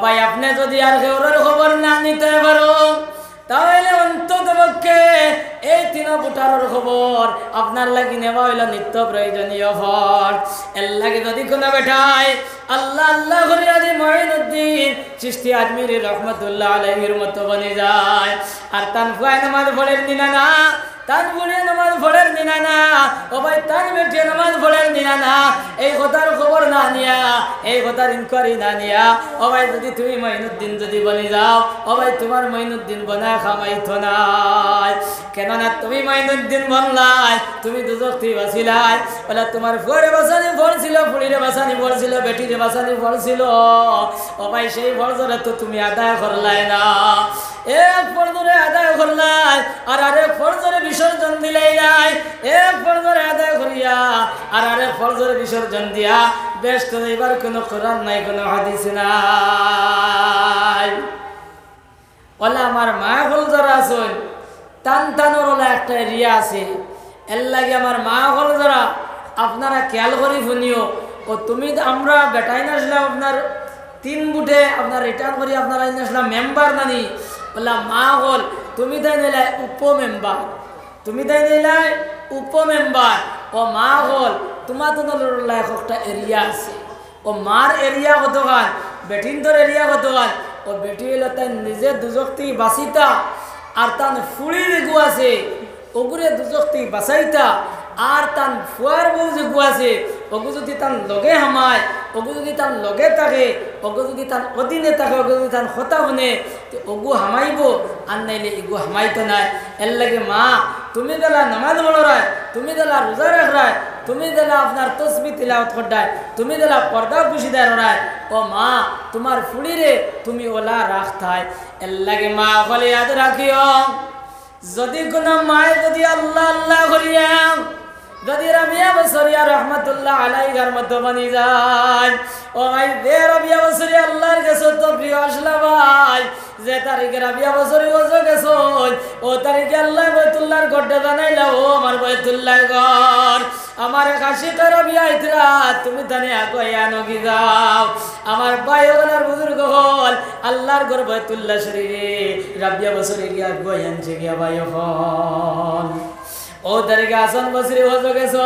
ভাই আপনি যদি আর কেউর খবর না নিতে পারো তাহলে অন্ততপক্ষে এই তিন বুটার খবর আপনার লাগি নেওয়া হইল নিত্য প্রয়োজনীয় ফল। এর লাগে যদি কোনো বেঠায় আল্লাহ আল্লাহ করে যদি মঈনুদ্দিন চিশতি আজমিরি রহমতুল্লাহ আলাইহির মতো বনে যায় আর তান ফুয়ায় নামাজ পড়েন দিনা না, তান বুড়িয়ে নামাজ পড়েন দিনা না, ও ভাই তান বেটিয়ে নামাজ পড়েন দিনা না, এই কথার খবর না নিয়া, এই কথার ইনকোয়ারি না নিয়া, ও ভাই যদি তুমি মঈনুদ্দিন যদি বনে যাও, ও ভাই তোমার মঈনুদ্দিন বনা খামাইতো নাই। কেননা তুমি মঈনুদ্দিন বনলাই, তুমি দুজক তুই বাঁচিলাই, বলে তোমার ফুয়ারে বাসানি পড়ছিল, ফুড়িরে বাসানি পড়ছিল, বেটিরে বাসানি পড়ছিল, ও ভাই সেই ফরজরে তো তুমি আদায় করলাই না। এক ফরজরে আদায় করলাই আর আরেক ফরজরে বিসর্জন দিলাই নাই, এক ফরজরে আদায় করিয়া আর আরেক ফরজরে বিসর্জন দিয়া ব্যস্ত এবার কোনো কোরআন নাই, কোনো হাদিস নাই। বলে আমার মা হল যারা আছেন টান টানোর ওলা একটা এরিয়া আছে, এর লাগে আমার মা হল যারা আপনারা খেয়াল করি শুনিও। ও তুমি আমরা বেটাই নাসলাম আপনার 3 বুটে আপনার রিটার্ন করি আপনারা নাসলাম মেম্বার নানি, বললাম মা হল তুমি তাই নিলাই উপমেম্বার, তুমি তাই নিলাই উপমেম্বার, ও মা হল তোমার তো একটা এরিয়া আছে, ও মার এরিয়া কতখান, বেটিনতর এরিয়া কতখান, ও বেটি হইল তাই নিজে দুজকতি বাঁচিতা আর তান ফুড়ি যেগু আছে ওগুরে দুজকতি বাঁচাইতা আর তান ফুয়ার বউ যেগু আছে ওগু যদি তান লগে হামায়, ওগু যদি তান লগে থাকে, ওগু যদি তান অধীনে থাকে, ওগু যদি তান কথা শুনে ওগু হামাইব আর নাইলে এগু হামাইতো নাই। এর লাগে মা তুমি দেলা নামাজ পড়ায়, তুমি দেলা রোজা রাখরায়, তুমি দেলা আপনার তসবিহ তিলাওয়াত করডায়, তুমি দেলা পর্দা পুশিদার রায়, ও মা তোমার ফুড়িরে তুমি ওলা রাখতায়। এর লাগে মা বলে ইয়াদ রাখিও যদি কোনো মায় যদি আল্লাহ আল্লাহ করিয়া যদি রাবিয়া বসরিয়া রহমতুল্লাহ আলাইহির মতো বনি যায়, ও ভাই দে রাবিয়া বসরি আল্লাহর কাছে তো প্রিয় আসলা ভাই, যে তারিখে রাবিয়া বসরি ওজো গেছো ও তারিখে আল্লাহ বাইতুল্লাহর ঘরটা জানাইলা, ও আমার বাইতুল্লাহর ঘর আমার কাশি রাবিয়া ইতরা তুমি তানে আগাইয়া নগি যাও। আমার ভাই ওনার বুজুর্গ হল আল্লাহর ঘর বাইতুল্লাহ শরীফে রাবিয়া বসরি গিয়া আগাইয়ানছে গিয়া ভাই হল ও তারিখে আসন বসরি হজো গেছো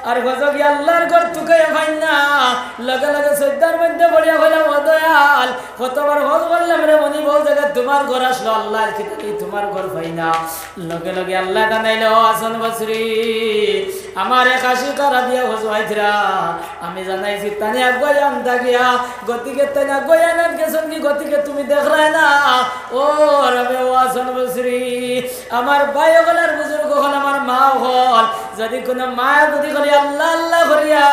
আর হজো গিয়ে আল্লাহর ঘর তুকে ভাই না লগে লগে সৈদার মধ্যে বড়িয়া হইলাম ও দয়াল কতবার হজ বললাম রে মনি বহু জায়গা তোমার ঘর আসলো আল্লাহর কি তোমার ঘর ভাই না, লগে লগে আল্লাহ জানাইলো আসন বসরি আমার 81 রাবিয়া হজ হইতরা আমি জানাইছি তানে আগায়াম দাগিয়া গতিকে তানে আগায়ানাত গেছন কি গতিকে তুমি দেখলাই না, ও রবে ও আসন বসরি আমার ভাই ওগলার বুজুর্গ হল আমার মা হল, যদি কোনো মা যদি করি আল্লাহ আল্লাহ করিয়া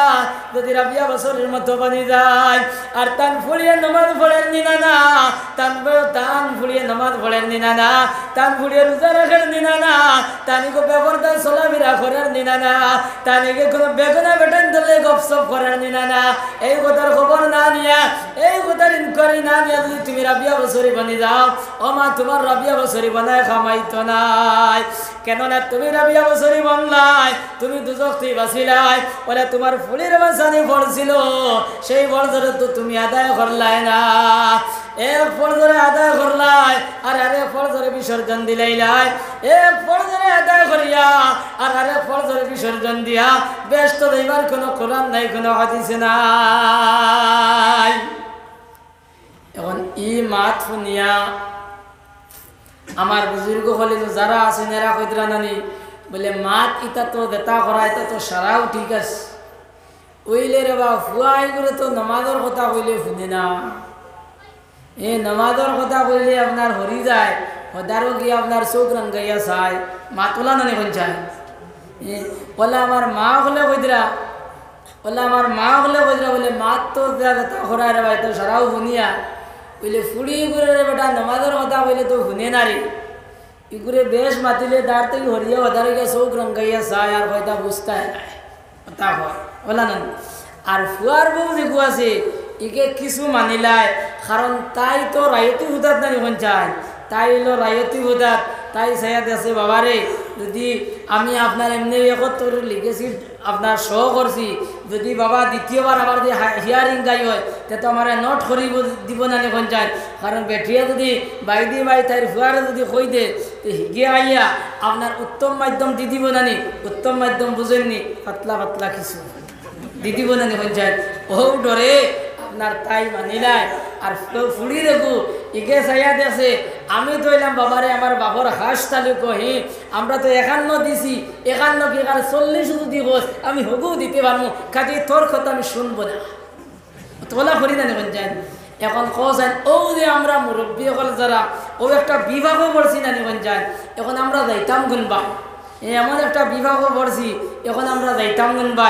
যদি রাবিয়া বছরের মতো বানি যায় আর তান ফুড়িয়ে নামাজ পড়েন নিনা না, তান ফুড়িয়ে নামাজ পড়েন নিনা না, তান ফুড়িয়ে রোজা রাখেন নিনা না, তানিকে ব্যবহার চলাফেরা করেন নিনা না, তানিকে কোনো বেগুনা বেটেন ধরলে গপসপ করেন নিনা না, এই কথার খবর না নিয়া, এই কথার ইনকোয়ারি না নিয়া যদি তুমি রাবিয়া বছরই বানি যাও, ও মা তোমার রাবিয়া বছরই বানায় খামাইতো নাই। কেননা তুমি রাবিয়া বছরই বনলাই, তুমি দুজক তুই বাঁচিলাই, বলে তোমার ফুলির বাঁচানি পড়ছিল সেই ফরজরে তো তুমি আদায় করলাই না, এক ফরজরে আদায় করলাই আর আরেক ফরজরে বিসর্জন দিলাইলাই, এক ফরজরে আদায় করিয়া আর আরেক ফরজরে বিসর্জন দিয়া ব্যস্ত দেবার কোনো কোরআন নাই, কোনো হাদিস নাই। এখন ই মাত শুনিয়া আমার বুজুর্গ হলে যারা আছেন এরা কইতরা নানি বলে মাত ইটা তো দেতা করা এটা তো সারাও ঠিক আছে, ওইলে রে বা ফুয়াই করে তো নমাজের কথা কইলে শুনে না, এই নমাজের কথা কইলে আপনার হরি যায় হদারও গিয়ে আপনার চোখ রঙ্গাইয়া চায়, মা তোলা নানি কোন চায় বলে আমার মা হলে কইতরা, বলে আমার মা হলে কইতরা বলে মাত তো দেতা করা রে ভাই তো সারাও শুনিয়া বলে ফুড়ি করে বেটা নমাজের কথা বলে তো শুনে না রে, ইগুরে বেশ মাতিলে দাঁড় থেকে হরিয়া হদারে গিয়ে চোখ রঙ্গাইয়া চায় আর হয়তো বুঝতে নাই তা হয় বলা না। আর ফুয়ার বউ যেগু আছে ইকে কিছু মানিলাই, কারণ তাই তো রায়তি হুদাত না যখন চায়, তাই হলো রায়তি হুদাত, তাই চাইয়া আছে বাবারে যদি আমি আপনার এমনি একত্র লিখেছি আপনার শো করছি যদি বাবা দ্বিতীয়বার আবার যদি হিয়ারিং গাই হয় তে তো আমার নোট করিব দিব না এখন চাই কারণ বেটিয়া যদি বাইদি বাই তাই ফুয়ারে যদি কই দে তো গিয়ে আইয়া আপনার উত্তম মাধ্যম দি দিব নানি উত্তম মাধ্যম বুঝেননি পাতলা পাতলা কিছু দি দিব নানি এখন চাই ও ডরে আপনার তাই মানিলাই আর ফুড়ি দেখু ইগে চাইয়া দেখছে আমি তো এলাম বাবারে আমার বাবার হাঁস তালু কহি আমরা তো 51 দিছি 51 কি কারণ 40 যদি বস আমি হগু দিতে পারবো কাজে তোর কথা আমি শুনবো না তোলা করি না নেবেন যান এখন কছেন ও যে আমরা মুরব্বী হল যারা ও একটা বিভাগও পড়ছি না নেবেন যান এখন আমরা যাইতাম গুনবা এমন একটা বিভাগও পড়ছি এখন আমরা যাইতাম গুনবা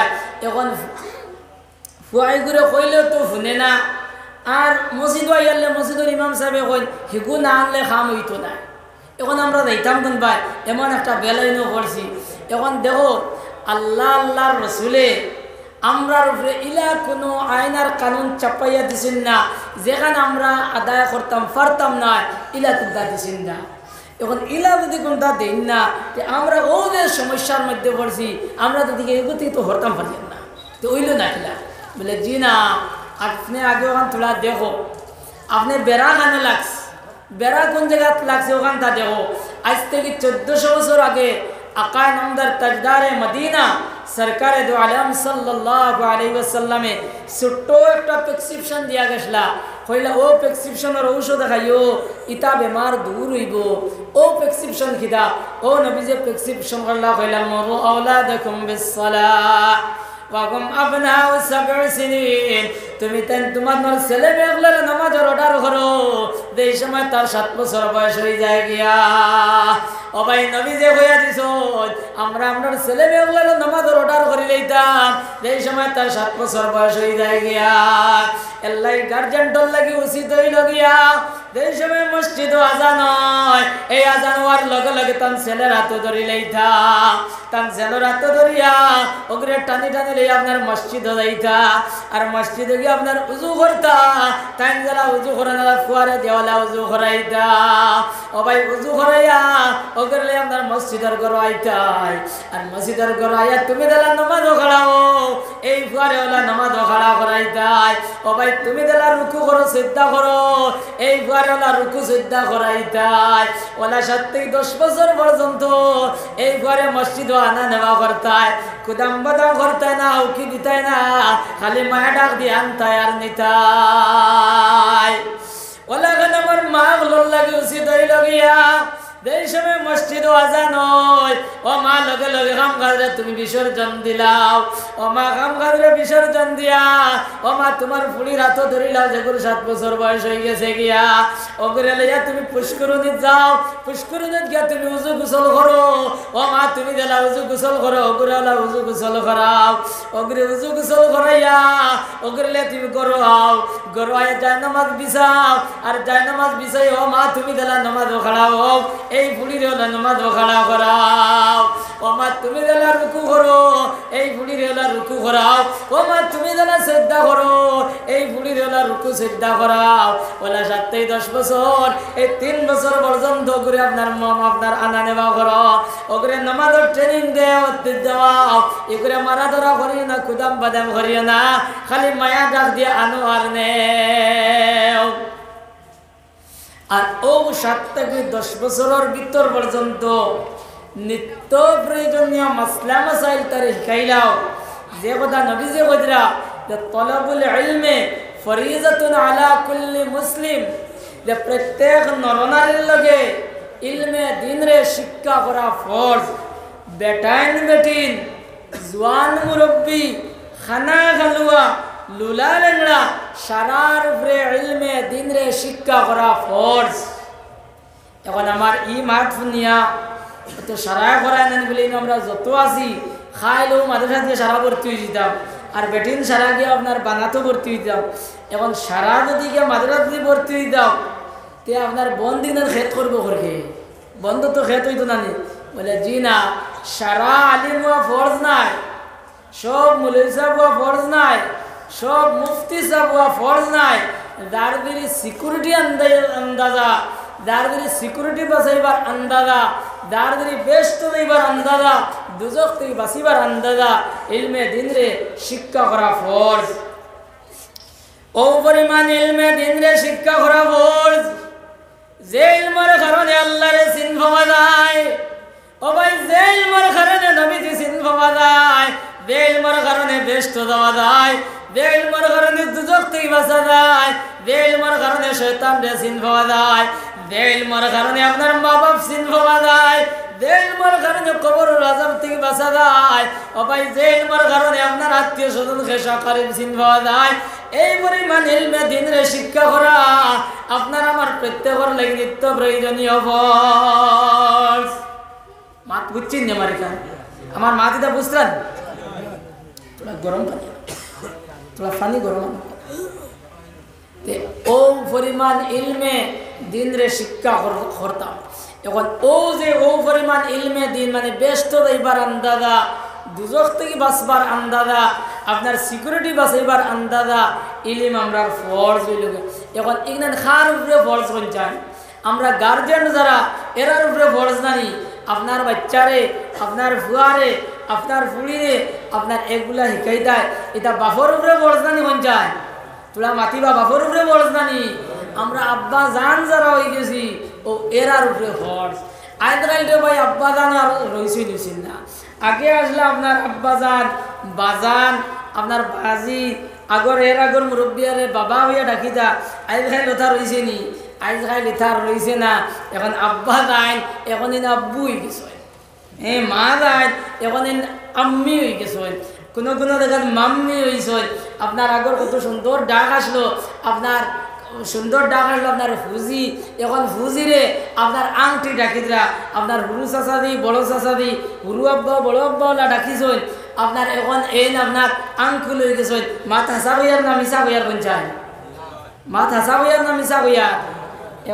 এখন ফুয়াই করে কইলেও তো শুনে না আর মসজিদ আইয়ালে মসজিদের ইমাম সাহেবে কই হিগু না আনলে খাম হইতো না এখন আমরা যাইতাম কোন ভাই এমন একটা বেলাইনও করছি এখন দেখো আল্লাহ আল্লাহর রসুলে আমরার উপরে ইলা কোনো আইনার কানুন চাপাইয়া দিছেন না যেখানে আমরা আদায় করতাম পারতাম না ইলা কোনটা দিছেন না এখন ইলা যদি কোনটা দেন না আমরা ও যে সমস্যার মধ্যে পড়ছি আমরা তো দিকে এগোতে তো হরতাম পারলেন না তো ওইল না ইলা বলে জি না আপনি আগে ওখান থোড়া দেখো আপনি বেড়া খানে লাগছে বেড়া কোন জায়গা লাগছে ওখান তা দেখো আজ থেকে 1400 বছর আগে আকায় নামদার তাজদারে মদিনা সরকারে দো আলম সাল্লাল্লাহু আলাইহি ওয়াসাল্লামে ছোট্ট একটা প্রেসক্রিপশন দিয়া গেছলা কইলা ও প্রেসক্রিপশনের ঔষধ খাইও ইতা বেমার দূর হইব ও প্রেসক্রিপশন খিদা ও নবী যে প্রেসক্রিপশন করলা কইলা মরু আওলাদাকুম বিসসালাহ ওয়াকুম আবনাউ 7 সিনিন তুমি তেন তোমার ছেলে মেয়েগুলোর নামাজের অর্ডার করো এই সময় তার 7 বছর বয়স হয়ে যায় গিয়া ও ভাই নবী যে হইয়া দিছ আমরা আপনার ছেলে মেয়েগুলোর নামাজের অর্ডার করি লইতাম এই সময় তার 7 বছর বয়স হয়ে যায় গিয়া আল্লাহ গার্জেন্টর লাগি উচিত হইল গিয়া এই সময় মসজিদ আজান হয় এই আজান হওয়ার লগে লগে তার ছেলের হাতে ধরি লইতাম তার ছেলের হাতে ধরিয়া ওগরে টানি টানি লই আপনার মসজিদে যাইতা আর মসজিদে গিয়ে আপনার উজু করতা তাই যারা উজু করে না ফুয়ারে দেওয়ালা উজু করাইতা ও ভাই উজু করাইয়া ওগরে লই আপনার মসজিদের ঘর আইতাই আর মসজিদের ঘর আইয়া তুমি দেলা নামাজ খাড়াও এই ফুয়ারে ওলা নামাজ খাড়া করাইতাই ও ভাই তুমি দেলা রুকু করো সিজদা করো এই ফুয়ারে ওলা রুকু সিজদা করাইতাই ওলা 7 থেকে 10 বছর পর্যন্ত এই ফুয়ারে মসজিদ আনা নেওয়া করতাই কুদাম বাদাম করতাই না উকি দিতাই না খালি মায়া ডাক দিয়ে আনতাই আর নিতাই ওলা গান আমার মা গুলোর লাগে উচিত হইল গিয়া এই সময় মসজিদ আজান হয় ও মা লগে লগে কাম কাজে তুমি বিসর্জন দিলাও ও মা কাম কাজে বিসর্জন দিয়া ও মা তোমার ফুলির হাত ধরিলাও যেগুলো 7 বছর বয়স হয়ে গেছে গিয়া ওগুলো লইয়া তুমি পুষ্করণী যাও পুষ্করণী গিয়া তুমি উজু গোসল করো ও মা তুমি দিলা উজু গোসল করো ওগুলো উজু গোসল করাও ওগুলো উজু গোসল করাইয়া ওগুলো তুমি গরোয়াও গরোয়াই যায় নামাজ বিছাও আর যায় নামাজ বিছাই ও মা তুমি দিলা নামাজ খাড়াও এই ফুলির হলা নামাজ খাড়া করাও ও মা তুমি দিলা রুকু করো এই ফুলির হলা রুকু করাও ও মা তুমি দিলা সিজদা করো এই ফুলির হলা রুকু সিজদা করাও ওলা 7 থেকে 10 বছর এই 3 বছর পর্যন্ত করে আপনার মম আপনার আনা নেওয়া করো ওগরে নামাজের ট্রেনিং দেও দেওয়াও এগুলো মারা ধরা করিও না কুদাম বাদাম করিও না খালি মায়া ডাক দিয়ে আনো আর নেও আর ও 7 থেকে 10 বছরের ভিতর পর্যন্ত নিত্য প্রয়োজনীয় মাসলা মাসাইল তার শিখাইলাও যে কথা নবী যে কইরা যে তলবুল ইলমে ফরিজাতুন আলা কুল্লি মুসলিম যে প্রত্যেক নরনারীর লগে ইলমে দ্বীন রে শিক্ষা করা ফরজ বেটাইন বেটিন জওয়ান মুরব্বি খানা খালুয়া লুলা লেংড়া সারার উপরে ইলমে দ্বীন রে শিক্ষা করা ফরজ এখন আমার ই মাঠ নিয়া তো সারা করায় নেন বলে আমরা যত আছি খাইলো মাদ্রাসা দিয়ে সারা ভর্তি হয়ে যেতাম আর বেটিন সারা গিয়ে আপনার বানাতেও ভর্তি হয়ে যেতাম এখন সারা যদি গিয়ে মাদ্রাসা দিয়ে ভর্তি হয়ে যেতাম তে আপনার বন্ধ দিনের খেত করবো করে বন্ধ তো খেত হইতো না নি বলে জি না সারা আলিম হওয়া ফরজ নাই সব মুলবি সাহেব হওয়া ফরজ নাই সব মুফতি সাহেব হওয়া ফরজ নাই যার দিদি সিকিউরিটি আন্দাজা যার দিদি সিকিউরিটি বাঁচাইবার আন্দাজা দারদারি বেস্ট দইবার আন্দাজা দুজক থেকে বাঁচিবার আন্দাজা ইলমে দিন রে শিক্ষা করা ফরজ ও পরিমাণ ইলমে দিন রে শিক্ষা করা ফরজ যে ইলমের কারণে আল্লাহরে চিন পাওয়া যায় ও ভাই যে ইলমের কারণে নবীকে চিন পাওয়া যায় যে ইলমের কারণে বেস্ট দেওয়া যায় যে ইলমের কারণে দুজক থেকে বাঁচা যায় যে ইলমের কারণে শয়তানরে চিন পাওয়া যায় যে ইলমের কারণে আপনার মা বাপ চিন পাওয়া যায় যে ইলমের কারণে কবরের আযাব থেকে বাঁচা যায় ও ভাই যে ইলমের কারণে আপনার আত্মীয় স্বজনকে সাকারিম চিন পাওয়া যায় এই পরিমাণ ইলমে দিনের শিক্ষা করা আপনার আমার প্রত্যেকের লাগি নিত্য প্রয়োজনীয় ফরজ মাত বুঝছেন না মারিকা আমার মা দিদা বুঝলেন তোরা গরম পানি তোরা পানি গরম ও পরিমাণ ইলমে দিনরে শিক্ষা করতাম এখন ও যে ও পরিমাণ ইলমে দিন মানে ব্যস্ত রইবার আন্দাজা দুজক থেকে বাঁচবার আন্দাজা আপনার সিকিউরিটি বাঁচাইবার আন্দাজা ইলিম আমরা ফরজ হইল এখন এখানে খার উপরে ফরজ পঞ্চায় আমরা গার্জিয়ান যারা এরার উপরে ফরজ নানি আপনার বাচ্চারে আপনার ফুয়ারে আপনার ফুড়িরে আপনার এগুলা শিখাই দেয় এটা বাপর উপরে ফরজ নানি পঞ্চায় তোরা মাতিবা বাপর উপরে ফরজ নানি আমরা আব্বা জান যারা হয়ে গেছি ও এরার উপরে ফরজ আইতে ভাই আব্বা জান আর রইসই নিছেন না আগে আসলে আপনার আব্বা জান বাজান আপনার বাজি আগর এর আগর মুরব্বিয়ারে বাবা হইয়া ডাকি দা আইজ খাই লথা রইছে নি আইজ খাই লিথা রইছে না এখন আব্বা যান এখন ইন আব্বু হয়ে গেছে মা যান এখন ইন আম্মি হয়ে গেছে কোনো কোনো দেখান মাম্মি হয়েছে আপনার আগর কত সুন্দর ডাক আসলো আপনার সুন্দর ডাক আসলো আপনার ফুজি এখন ফুজিরে আপনার আংটি ডাকিদরা আপনার হুরু চাচা দি বড় চাচা দি হুরু আব্বা বড় আব্বা ওলা ডাকিছেন আপনার এখন এই আপনার আংকুল হয়ে গেছেন মাত হাসা হইয়ার না মিশা হইয়ার পঞ্চায় মাত হাসা হইয়ার না মিশা হইয়ার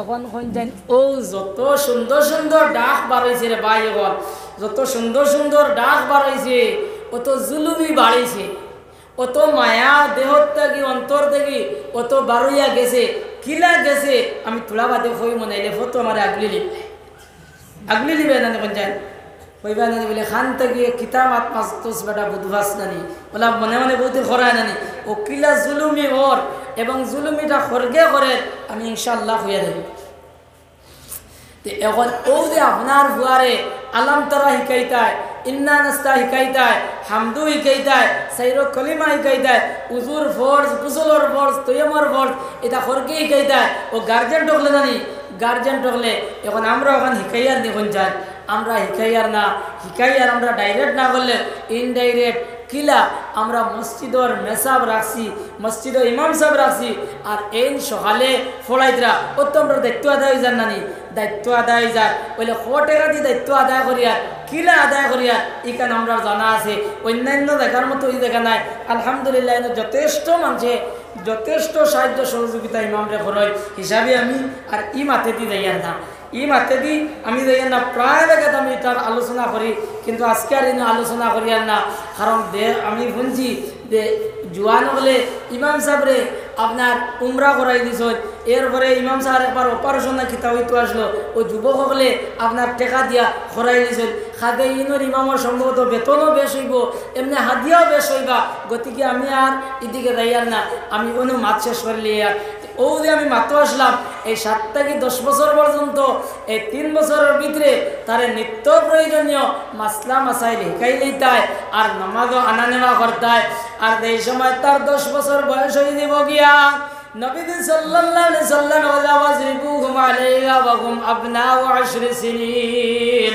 এখন পঞ্চায় ও যত সুন্দর সুন্দর ডাক বাড়াইছে রে ভাই এখন যত সুন্দর সুন্দর ডাক বাড়াইছে অত জুলুমি বাড়াইছে অত মায়া দেহর থেকে অন্তর থেকে অত বারুইয়া গেছে কিলা গেছে আমি তোলা বাদে হই মনে এলে ফটো আমার আগলি লিবে না পঞ্চায়েত কইবা না বলে খান থেকে কিতাব আত্মাস বেটা বুধবাস নানি ওলা মনে মনে বহুত খরায় নানি ও কিলা জুলুমি ওর এবং জুলুমিটা খরগে করে আমি ইনশাল্লাহ হইয়া দেব এখন ও যে আপনার বুয়ারে আলাম তারা শিকাইতায় ইন্না নাস্তা শিকাইতায় হামদু শিকাইতায় সাইরো কলিমা শিকাইতায় উজুর ফরজ গুসলর ফরজ তৈয়মর ফরজ এটা খরকে শিকাইতায় ও গার্জেন ঢকলে জানি গার্জেন ঢকলে এখন আমরা ওখানে শিকাইয়ার দেখুন যান আমরা শিকাইয়ার না শিকাইয়ার আমরা ডাইরেক্ট না করলে ইনডাইরেক্ট কিলা আমরা মসজিদর মেসাব রাখছি মসজিদর ইমাম সাহেব রাখছি আর এই সকালে ফলাইতরা ও তো আমরা দায়িত্ব আদায় হয়ে যান নানি দায়িত্ব আদায় হয়ে যায় বলে টাকা দিয়ে দায়িত্ব আদায় করিয়ার কিলা আদায় করিয়ার ইখান আমরা জানা আছে অন্যান্য দেখার মতো এই দেখা নাই আলহামদুলিল্লাহ যথেষ্ট মানুষে যথেষ্ট সাহায্য সহযোগিতা ইমামরে খরচ হিসাবে আমি আর ই মাথে দি যাইয়ার না ই মাথে দি আমি যাইয়ার না প্রায় জায়গাতে আমি তার আলোচনা করি কিন্তু আজকে আর আলোচনা করিয়ার না কারণ আমি শুনছি যে জোয়ান হলে ইমাম সাহেবরে আপনার উমরা করাই দিছেন এরপরে ইমাম সাহেব একবার অপারেশন না খিতা হইতে আসলো ও যুবক হলে আপনার টেকা দিয়া করাই দিছেন খাদে ইনোর ইমামের সম্ভবত বেতনও বেশ হইব এমনি হাদিয়াও বেশ হইবা গতিকে আমি আর এদিকে যাইয়ার না আমি কোনো মাছ শেষ করলে আর ও যে আমি মাত্র আসলাম এই 7 থেকে 10 বছর পর্যন্ত এই 3 বছরের ভিতরে তারে নিত্য প্রয়োজনীয় মাসলা মাসাইল শিখাই লইতায় আর নামাজও আনা নেওয়া করতায় আর এই সময় তার 10 বছর বয়স হয়ে দিব গিয়া নবী সাল্লাল্লাহু আলাইহি সাল্লাম ওয়াজরিবুহুম আলাইহা ওয়া হুম আবনাউ 10 সিনিন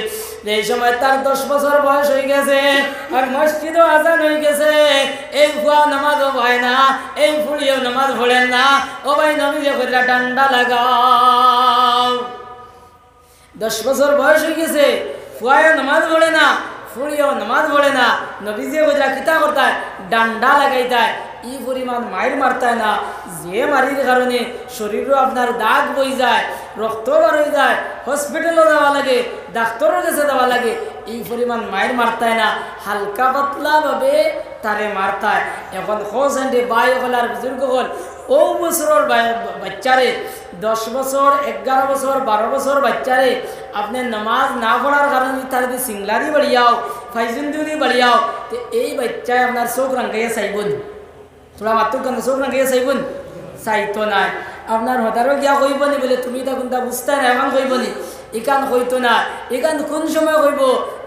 এই সময় তার 10 বছর বয়স হয়ে গেছে আর মসজিদও আজান হয়ে গেছে এই ফুয়া নামাজও হয় না এই ফুড়িও নামাজ পড়েন না ও ভাই নবী যে কইরা ডান্ডা লাগাও 10 বছর বয়স হয়ে গেছে ফুয়াও নামাজ পড়ে না ফুড়িও নামাজ পড়ে না নবী যে কইরা কিতা করতায় ডান্ডা লাগাইতায় ই পরিমাণ মায়ের মারতায় না যে মারির কারণে শরীরও আপনার দাগ বই যায় রক্ত বার হয়ে যায় হসপিটালও যাওয়া লাগে ডাক্তারের কাছে যাওয়া লাগে এই পরিমাণ মায়ের মারতায় না হালকা পাতলা ভাবে তারে মারতায় এখন হোসেন্ডে বাই হল আর বুজুর্গ হল ও বছরের বাচ্চারে 10 বছর 11 বছর 12 বছর বাচ্চারে আপনি নামাজ না পড়ার কারণে তার যদি সিংলারি বাড়িয়াও ফাইজুন্দি বাড়িয়াও তো এই বাচ্চায় আপনার চোখ রাঙ্গাইয়া চাইবন তোরা মাত্র কেন চোখ রাঙ্গাইয়া চাইবন চাইতো নাই আপনার হতারও গিয়া কইব নি বলে তুমি তখন তা বুঝতে না এখন কইব নি এখান হইতো না এখান কোন সময় কইব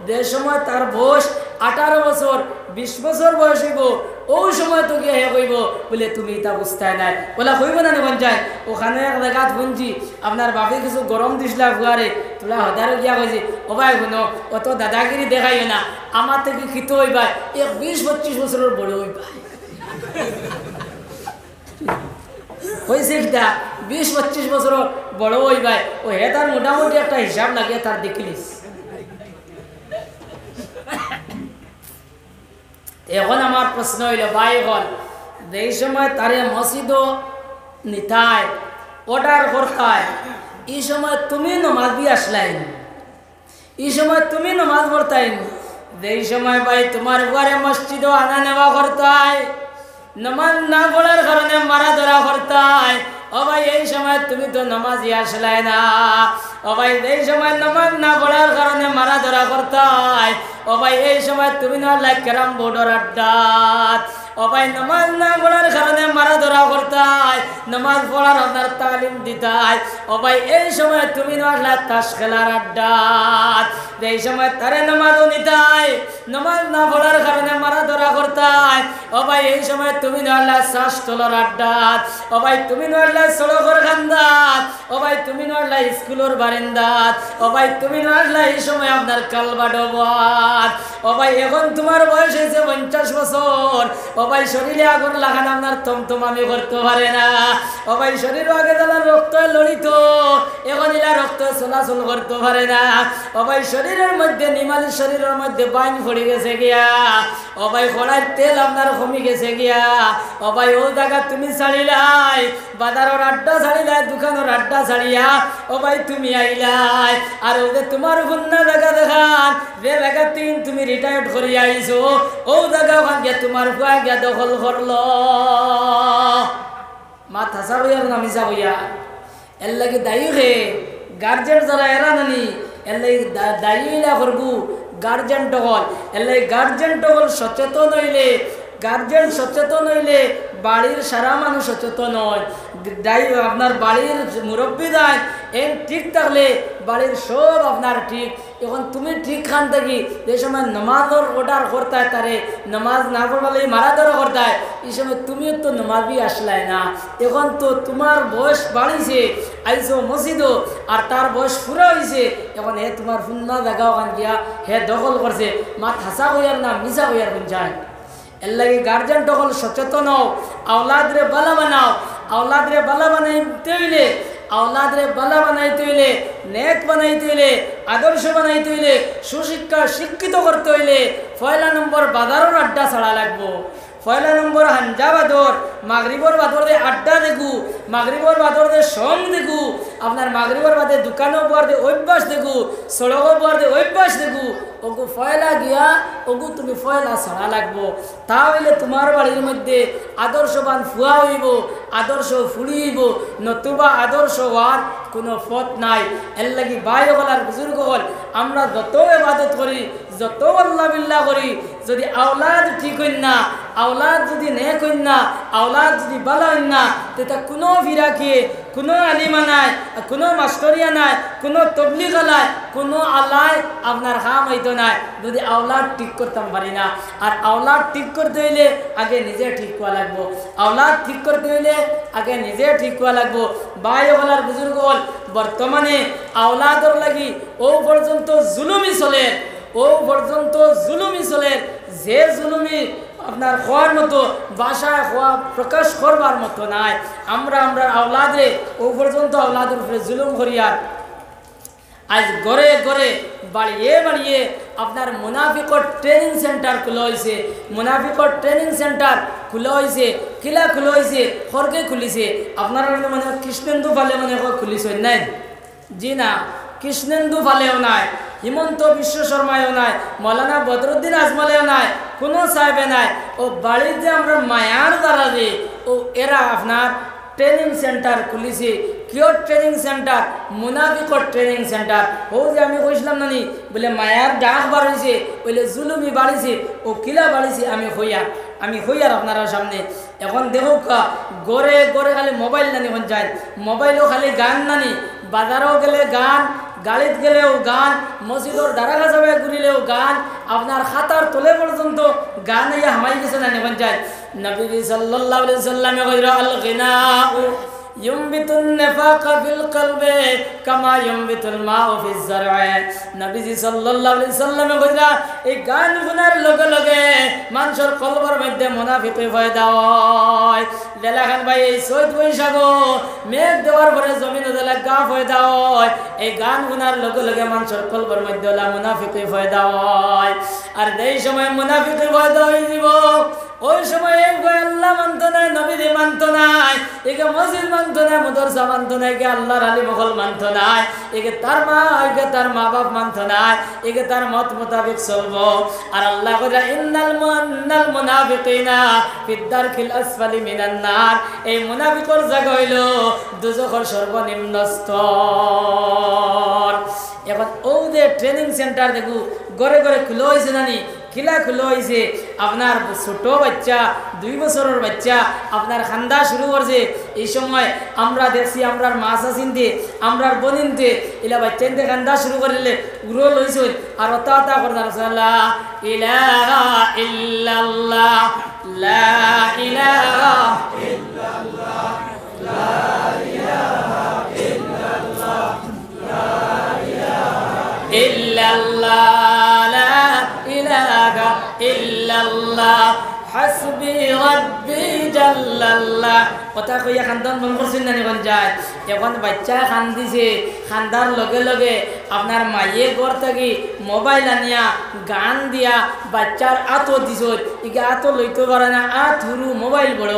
যে সময় তার বয়স 18 বছর 20 বছর বয়স হইব ওই সময় তো গিয়ে হে কইব বলে তুমি তা বুঝতে নাই বলে কইব না নেবেন যায় ওখানে এক জায়গাত শুনছি আপনার বাপে কিছু গরম দিসলা ফুয়ারে তোরা হতারও গিয়া কইছি ও ভাই শুনো অত দাদাগিরি দেখাইও না আমার থেকে খিত হইবা 20-25 বছরের বড় হইবা হয়েছে কিনা 20-25 বছর বড় হইবাই ও হে তার মোটামুটি একটা হিসাব লাগে তার দেখিলিস এখন আমার প্রশ্ন হইল ভাই হল এই সময় তারে মসজিদ নিতায় অর্ডার করতায় এই সময় তুমি নমাজ দিয়ে আসলাইন এই সময় তুমি নমাজ পড়তাইন এই সময় ভাই তোমার ঘরে মসজিদ আনা নেওয়া করতায় নমাজ না পড়ার কারণে মারা ধরা করতায় ও ভাই এই সময় তুমি তো নামাজি আসলাই না ও ভাই এই সময় নামাজ না পড়ার কারণে মারা ধরা করতায় ও ভাই এই সময় তুমি না ক্যারাম বোর্ডের আড্ডাত ও ভাই নামাজ না পড়ার কারণে মারা ধরা করতায় নামাজ পড়ার আপনার তালিম দিতায় ও ভাই এই সময় তুমি না তাস খেলার আড্ডাত এই সময় তারে নামাজও নিতায় নামাজ না পড়ার কারণে মারা ধরা করতায় ও ভাই এই সময় তুমি না শ্বাস তোলার আড্ডাত ও ভাই তুমি না সড়কের খান্দাত ও ভাই তুমি না স্কুলের বারান্দাত ও ভাই তুমি না এই সময় আপনার কালবাডবাত ও ভাই এখন তোমার বয়স হয়েছে 50 বছর ও ভাই শরীরে আগুন লাগান আপনার তমতমামি করতে পারে না ও ভাই শরীর আগে যারা রক্ত লড়িত এখন এরা রক্ত চলাচল করতে পারে না ও ভাই শরীরের মধ্যে নিমালি শরীরের মধ্যে বাইন পড়ে গেছে গিয়া ও ভাই কড়াইয়ের তেল আপনার কমে গেছে গিয়া ও ভাই ও জায়গা তুমি ছাড়িলাই বাজারের আড্ডা ছাড়িলাই দোকানের আড্ডা ছাড়িয়া ও ভাই তুমি আইলাই আর ওদের তোমার ভুন্না জায়গা দেখান যে জায়গা তুমি রিটায়ার্ড করে আইছো ও জায়গা ওখান গিয়া তোমার ফুয়া গিয়া দখল করলো মা থাসা হইয়ার নামিসা হইয়া এর লাগে দায়ী হে গার্জেন যারা এরা নানি এর লাগে দায়ীলা করবো গার্জেন টহল এর লাগে গার্জেন টহল সচেতন হইলে গার্জেন সচেতন হইলে বাড়ির সারা মানুষ সচেতন হয় আপনার বাড়ির মুরব্বী দায় এই ঠিক থাকলে বাড়ির সব আপনার ঠিক এখন তুমি ঠিক খান থাকি যে সময় নামাজের অর্ডার করতায় তারে নামাজ না পড়লে মারা ধরা করতায় এই সময় তুমিও তো নামাজই আসলাই না এখন তো তোমার বয়স বাড়িছে আইসো মসজিদও আর তার বয়স পুরা হয়েছে এখন হে তোমার সুন্দর জায়গা ওখান গিয়া হে দখল করছে মা হাসা হইয়ার না মিশা হইয়ার পঞ্চায়েত এর লাগে গার্জেন তখন সচেতন হও আওলাদরে বালা বানাও আওলাদরে বালা বানাইতে হইলে আওলাদরে বালা বানাইতে হইলে নেক বানাইতে হইলে আদর্শ বানাইতে হইলে সুশিক্ষা শিক্ষিত করতে হইলে পয়লা নম্বর বাজারের আড্ডা ছাড়া লাগবো পয়লা নম্বর হাঞ্জা বাদর মাগরিবর বাদর দে আড্ডা দেখু মাগরিবর বাদর দে সং দেখু আপনার মাগরিবর বাদে দোকানও পর দে অভ্যাস দেখু সড়কও পর দে অভ্যাস দেখু ওগু ফয়লা গিয়া ওগু তুমি ফয়লা ছাড়া লাগবো তাহলে তোমার বাড়ির মধ্যে আদর্শবান ফুয়া হইব আদর্শ ফুড়ি হইব নতুবা আদর্শ হওয়ার কোনো পথ নাই এর লাগি ভাই হল আর বুজুর্গ হল আমরা যত ইবাদত করি যত আল্লাহ বিল্লাহ করি যদি আওলাদ ঠিক হইন না আওলাদ যদি নেক হইন না আওলাদ যদি ভালো হইন না তেটা কোনো ফিরাকে কোনো আলিমা নাই কোনো মাস্টরিয়া নাই কোনো তবলিগ নাই কোনো আল্লাহ আপনার কাম হইতো নাই যদি আওলাদ ঠিক করতাম পারি না আর আওলাদ ঠিক করতে হইলে আগে নিজে ঠিক হওয়া লাগবো আওলাদ ঠিক করতে হইলে আগে নিজে ঠিক হওয়া লাগবো ভাই হল আর বুজুর্গ হল বর্তমানে আওলাদর লাগি ও পর্যন্ত জুলুমি চলে ও পর্যন্ত জুলুমি চলে যে জুলুমি আপনার হওয়ার মতো ভাষায় হওয়া প্রকাশ করবার মতো নাই আমরা আওলাদে ও পর্যন্ত আওলাদের উপরে জুলুম করিয়ার আজ গড়ে গড়ে বাড়িয়ে বাড়িয়ে আপনার মুনাফিকর ট্রেনিং সেন্টার খোলা হয়েছে মুনাফিকর ট্রেনিং সেন্টার খোলা হয়েছে কিলা খোলা হয়েছে খড়কে খুলিছে আপনারা মানে কৃষ্ণেন্দু ফালে মানে খুলিছে নাই জি না কৃষ্ণেন্দু ফালেও নাই হিমন্ত বিশ্ব শর্মায়ও নাই মৌলানা বদরুদ্দিন আজমলেও নাই কোনো সাহেবে নাই ও বাড়িতে আমরা মায়ার দ্বারা যে ও এরা আপনার ট্রেনিং সেন্টার খুলিছে। কিয়র ট্রেনিং সেন্টার? মুনাফিকর ট্রেনিং সেন্টার। ও যে আমি কইছিলাম নানি বলে মায়ার ডাক বাড়িছে, বলে জুলুমি বাড়িছে, ও কিলা বাড়িছে আমি হইয়ার আপনারা সামনে। এখন দেখো গড়ে গড়ে খালি মোবাইল নানি হন যায়, মোবাইলও খালি গান নানি, বাজারও গেলে গান, গাড়িত গেলেও গান, মসজিদর দ্বারা যাবে ঘুরিলেও গান, আপনার খাতার তলে পর্যন্ত গান ইয়া হামাই গেছে নানি হন যায়। নবী সাল্লাল্লাহু আলাইহি সাল্লামে কইরা আল গিনাউ ইউমবিতুন নিফাকা ফিল কলবি কামা ইউমবিতুল মাউ ফিজ জার'i। নবীজি সাল্লাল্লাহু আলাইহি সাল্লামে কইরা এই গান শোনার লগে লগে মানুষের কলবের মধ্যে মুনাফিকি পয়দা হয়। লেলাখান ভাই এই চৈত বৈশাখ মেঘ দেওয়ার পরে জমিনে দিলে গা পয়দা হয়। এই গান শোনার লগে লগে মানুষের কলবের মধ্যে মুনাফিকি পয়দা হয়। আর এই সময় মুনাফিকি পয়দা হয়ে যাব, ওই সময় আল্লাহ মানত নাই, নবীজি মানত নাই, একে মসজিদ মানত নাই, মাদ্রাসা মানত নাই, একে আল্লাহর আলী মহল মানত নাই, একে তার মা বাপ মানত নাই, একে তার মত মোতাবেক চলবো। আর আল্লাহ কইরা ইন্নাল মুনাফিকিনা ফিদ দারকিল আসফালি মিনান নার। এই মুনাফিকর জায়গা হইল দুজখের সর্বনিম্ন স্তর। এখন ও যে ট্রেনিং সেন্টার দেখু গড়ে গড়ে খুলে হয়েছে নানি, কিলা খুলে হয়েছে। আপনার ছোট বাচ্চা 2 বছরের বাচ্চা আপনার খান্দা শুরু করছে। এই সময় আমরা দেখছি আমরার মা চাচিনতে, আমরার বোনিনতে এলা বাচ্চাইনতে খান্দা শুরু করিলে উড়ো লইছে আর অতা অতা করতাম লা ইলাহা ইল্লাল্লাহ লা ইলাহা ইল্লাল্লাহ লা ইলাহা ইল্লাল্লাহ লা ইলাহা ইল্লাল্লাহ লা ইলাহা ইল্লাল্লাহ হাসবি রাব্বি জাল্লাল্লাহ। কথা কইয়া খান্দান মন করছেন না নিবন যায়। এখন বাচ্চা খান দিছে, খান্দার লগে লগে আপনার মাইয়ে ঘর থাকি মোবাইল আনিয়া গান দিয়া বাচ্চার আতো দিছ। ইকে আতো লইতে পারে না, হুরু মোবাইল বড়,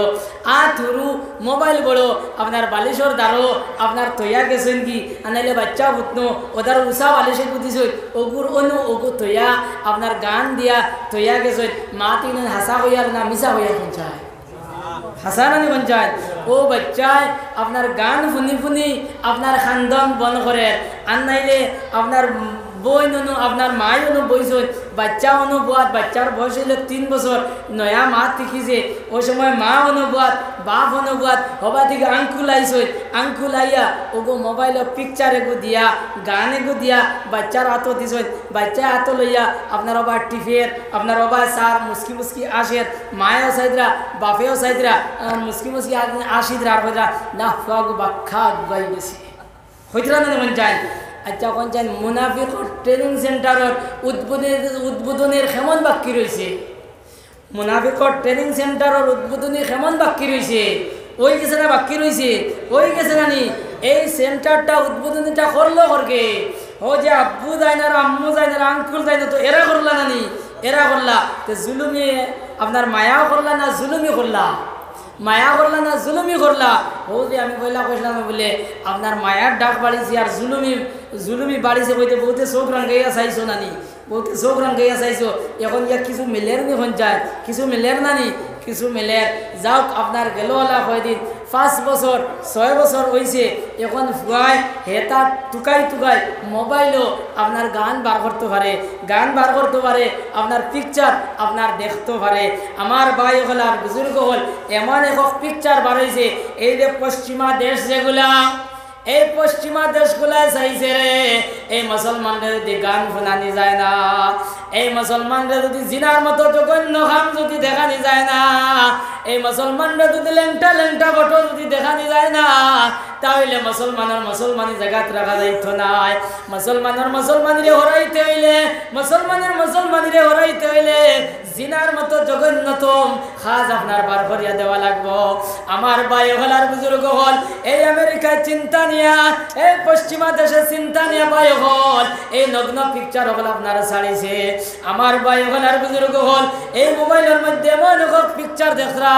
হুরু মোবাইল বড়। আপনার বালিশর দ্বারো আপনার তৈয়া গেছেন কি আনাইলে বাচ্চা বুতনো ওদার উষা বালিশে বুঝিছ ওগুর অনু ওগু তৈয়া আপনার গান দিয়া তৈয়া গেছেন। মা তিন হাসা হইয়ার না মিশা হইয়া পঞ্চায়, হাসা নানি পঞ্চায়েত। ও বাচ্চায় আপনার গান শুনি শুনি আপনার খান্দন বন করে। আর নাইলে আপনার বই নু আপনার মাই অনু বইছেন, বাচ্চা অনুবাদ, বাচ্চার বয়স হইলে 3 বছর, নয়া মাত শিখিছে। ওই সময় মা অনুবাদ, বাপ অনুবাদ হবা থেকে আঙ্কুল আইছে, আঙ্কুল আইয়া ওগো মোবাইলের পিকচার এগো দিয়া গান এগো দিয়া বাচ্চার হাতও দিছে। বাচ্চা হাতও লইয়া আপনার অবা টিফের, আপনার অবা সার মুসকি মুসকি আসের, মায়েও সাইদরা বাপেও সাইদরা মুসকি মুসকি আসিদরা আর হইরা না বাক্ষা গাই গেছি হইতরা না মন যায়। আচ্ছা কোন চাই মুনাফিক ট্রেনিং সেন্টারের উদ্বোধনের কেমন বাক্য রয়েছে? মুনাফিকর ট্রেনিং সেন্টারের উদ্বোধনী কেমন বাক্য রয়েছে? ওই গেছে না বাক্য রয়েছে? ওই গেছে নানি এই সেন্টারটা উদ্বোধনীটা করলো করকে? ও যে আব্বু যায় না, আম্মু যায় না, আঙ্কুল যায় না, তো এরা করলা নানি, এরা করলা। তো জুলুমি আপনার মায়াও করলা না জুলুমি করলা? মায়া করলা না জুলুমি করলা? ও যে আমি কইলা কইলাম বলে আপনার মায়ার ডাক বাড়িছে আর জুলুমি বাড়িছে বইতে বহুতে চোখ রাঙ্গাইয়া চাইছো নানি, বহুতে চোখ রাঙ্গাইয়া চাইছো। এখন ইয়া কিছু মিলের নি হন যায়, কিছু মিলের নানি, কিছু মিলের যাওক। আপনার গেলওয়ালা কয়দিন 5 বছর 6 বছর হয়েছে, এখন ফুয়ায় হেতা টুকাই টুকাই মোবাইলও আপনার গান বার করতে পারে, গান বার করতে পারে, আপনার পিকচার আপনার দেখতে পারে। আমার ভাই হল আর বুজুর্গ হল এমন এক পিকচার বার হয়েছে। এই যে পশ্চিমা দেশ যেগুলা, এই পশ্চিমা দেশগুলায় চাইছে রে এই মুসলমানরা যদি গান শোনানি যায় না, এই মুসলমানরা যদি জিনার মতো জঘন্য কাম যদি দেখানি যায় না, এই মুসলমানরা যদি লেংটা লেংটা ফটো যদি দেখানি যায় না, তাহলে মুসলমানি জায়গাত রাখা যাইতো নাই। মুসলমানিরে হরাইতে হইলে, মুসলমানিরে হরাইতে হইলে জিনার মতো জঘন্যতম খাজ আপনার বার করিয়া দেওয়া লাগবো। আমার ভাই হল আর বুজুর্গ হল এই আমেরিকায় চিন্তা নিয়া, এই পশ্চিমা দেশে চিন্তা নিয়া ভাই হল এই নগ্ন পিকচার হল আপনারা ছাড়িছে। আমার ভাই হল আর বুজুর্গ হল এই মোবাইলের মধ্যে এমন পিকচার দেখরা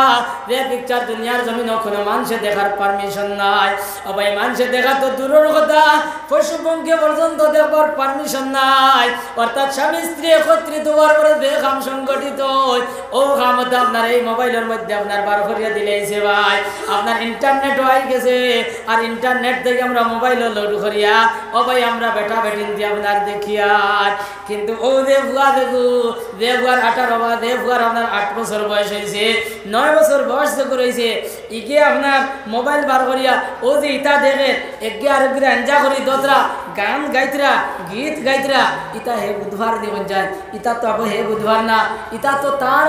যে পিকচার দুনিয়ার জমিন কোনো মানুষে দেখার পারমিশন নাই। ও ভাই মানুষে দেখা তো দূরের কথা, পশু পঙ্খী পর্যন্ত দেখবার পারমিশন নাই। অর্থাৎ স্বামী স্ত্রী একত্রিত হওয়ার পরে যে কাম সংগঠিত ও কামত আপনার এই মোবাইলের মধ্যে আপনার বার করিয়া দিলেইছে ভাই। আপনার ইন্টারনেট হয়ে গেছে, আর ইন্টারনেট থেকে আমরা মোবাইলও লোড করিয়া ও ভাই আমরা বেটা বেটিন দিয়ে আপনার দেখিয়ার। কিন্তু ও যে ভুয়া দেখু, যে ভুয়ার 18 বা যে ভুয়ার আপনার 8 বছর বয়স হয়েছে, 9 বছর বয়স থেকে রয়েছে, ইকে আপনার মোবাইল বার করিয়া ও যে ইটা দেখে একে আর একদিন এনজা করি দোতরা গান গাইতরা গীত গাইতরা, ইটা হে বুধবার দিবন যায়, ইটা তো আবো হে বুধবার না, ইটা তো তার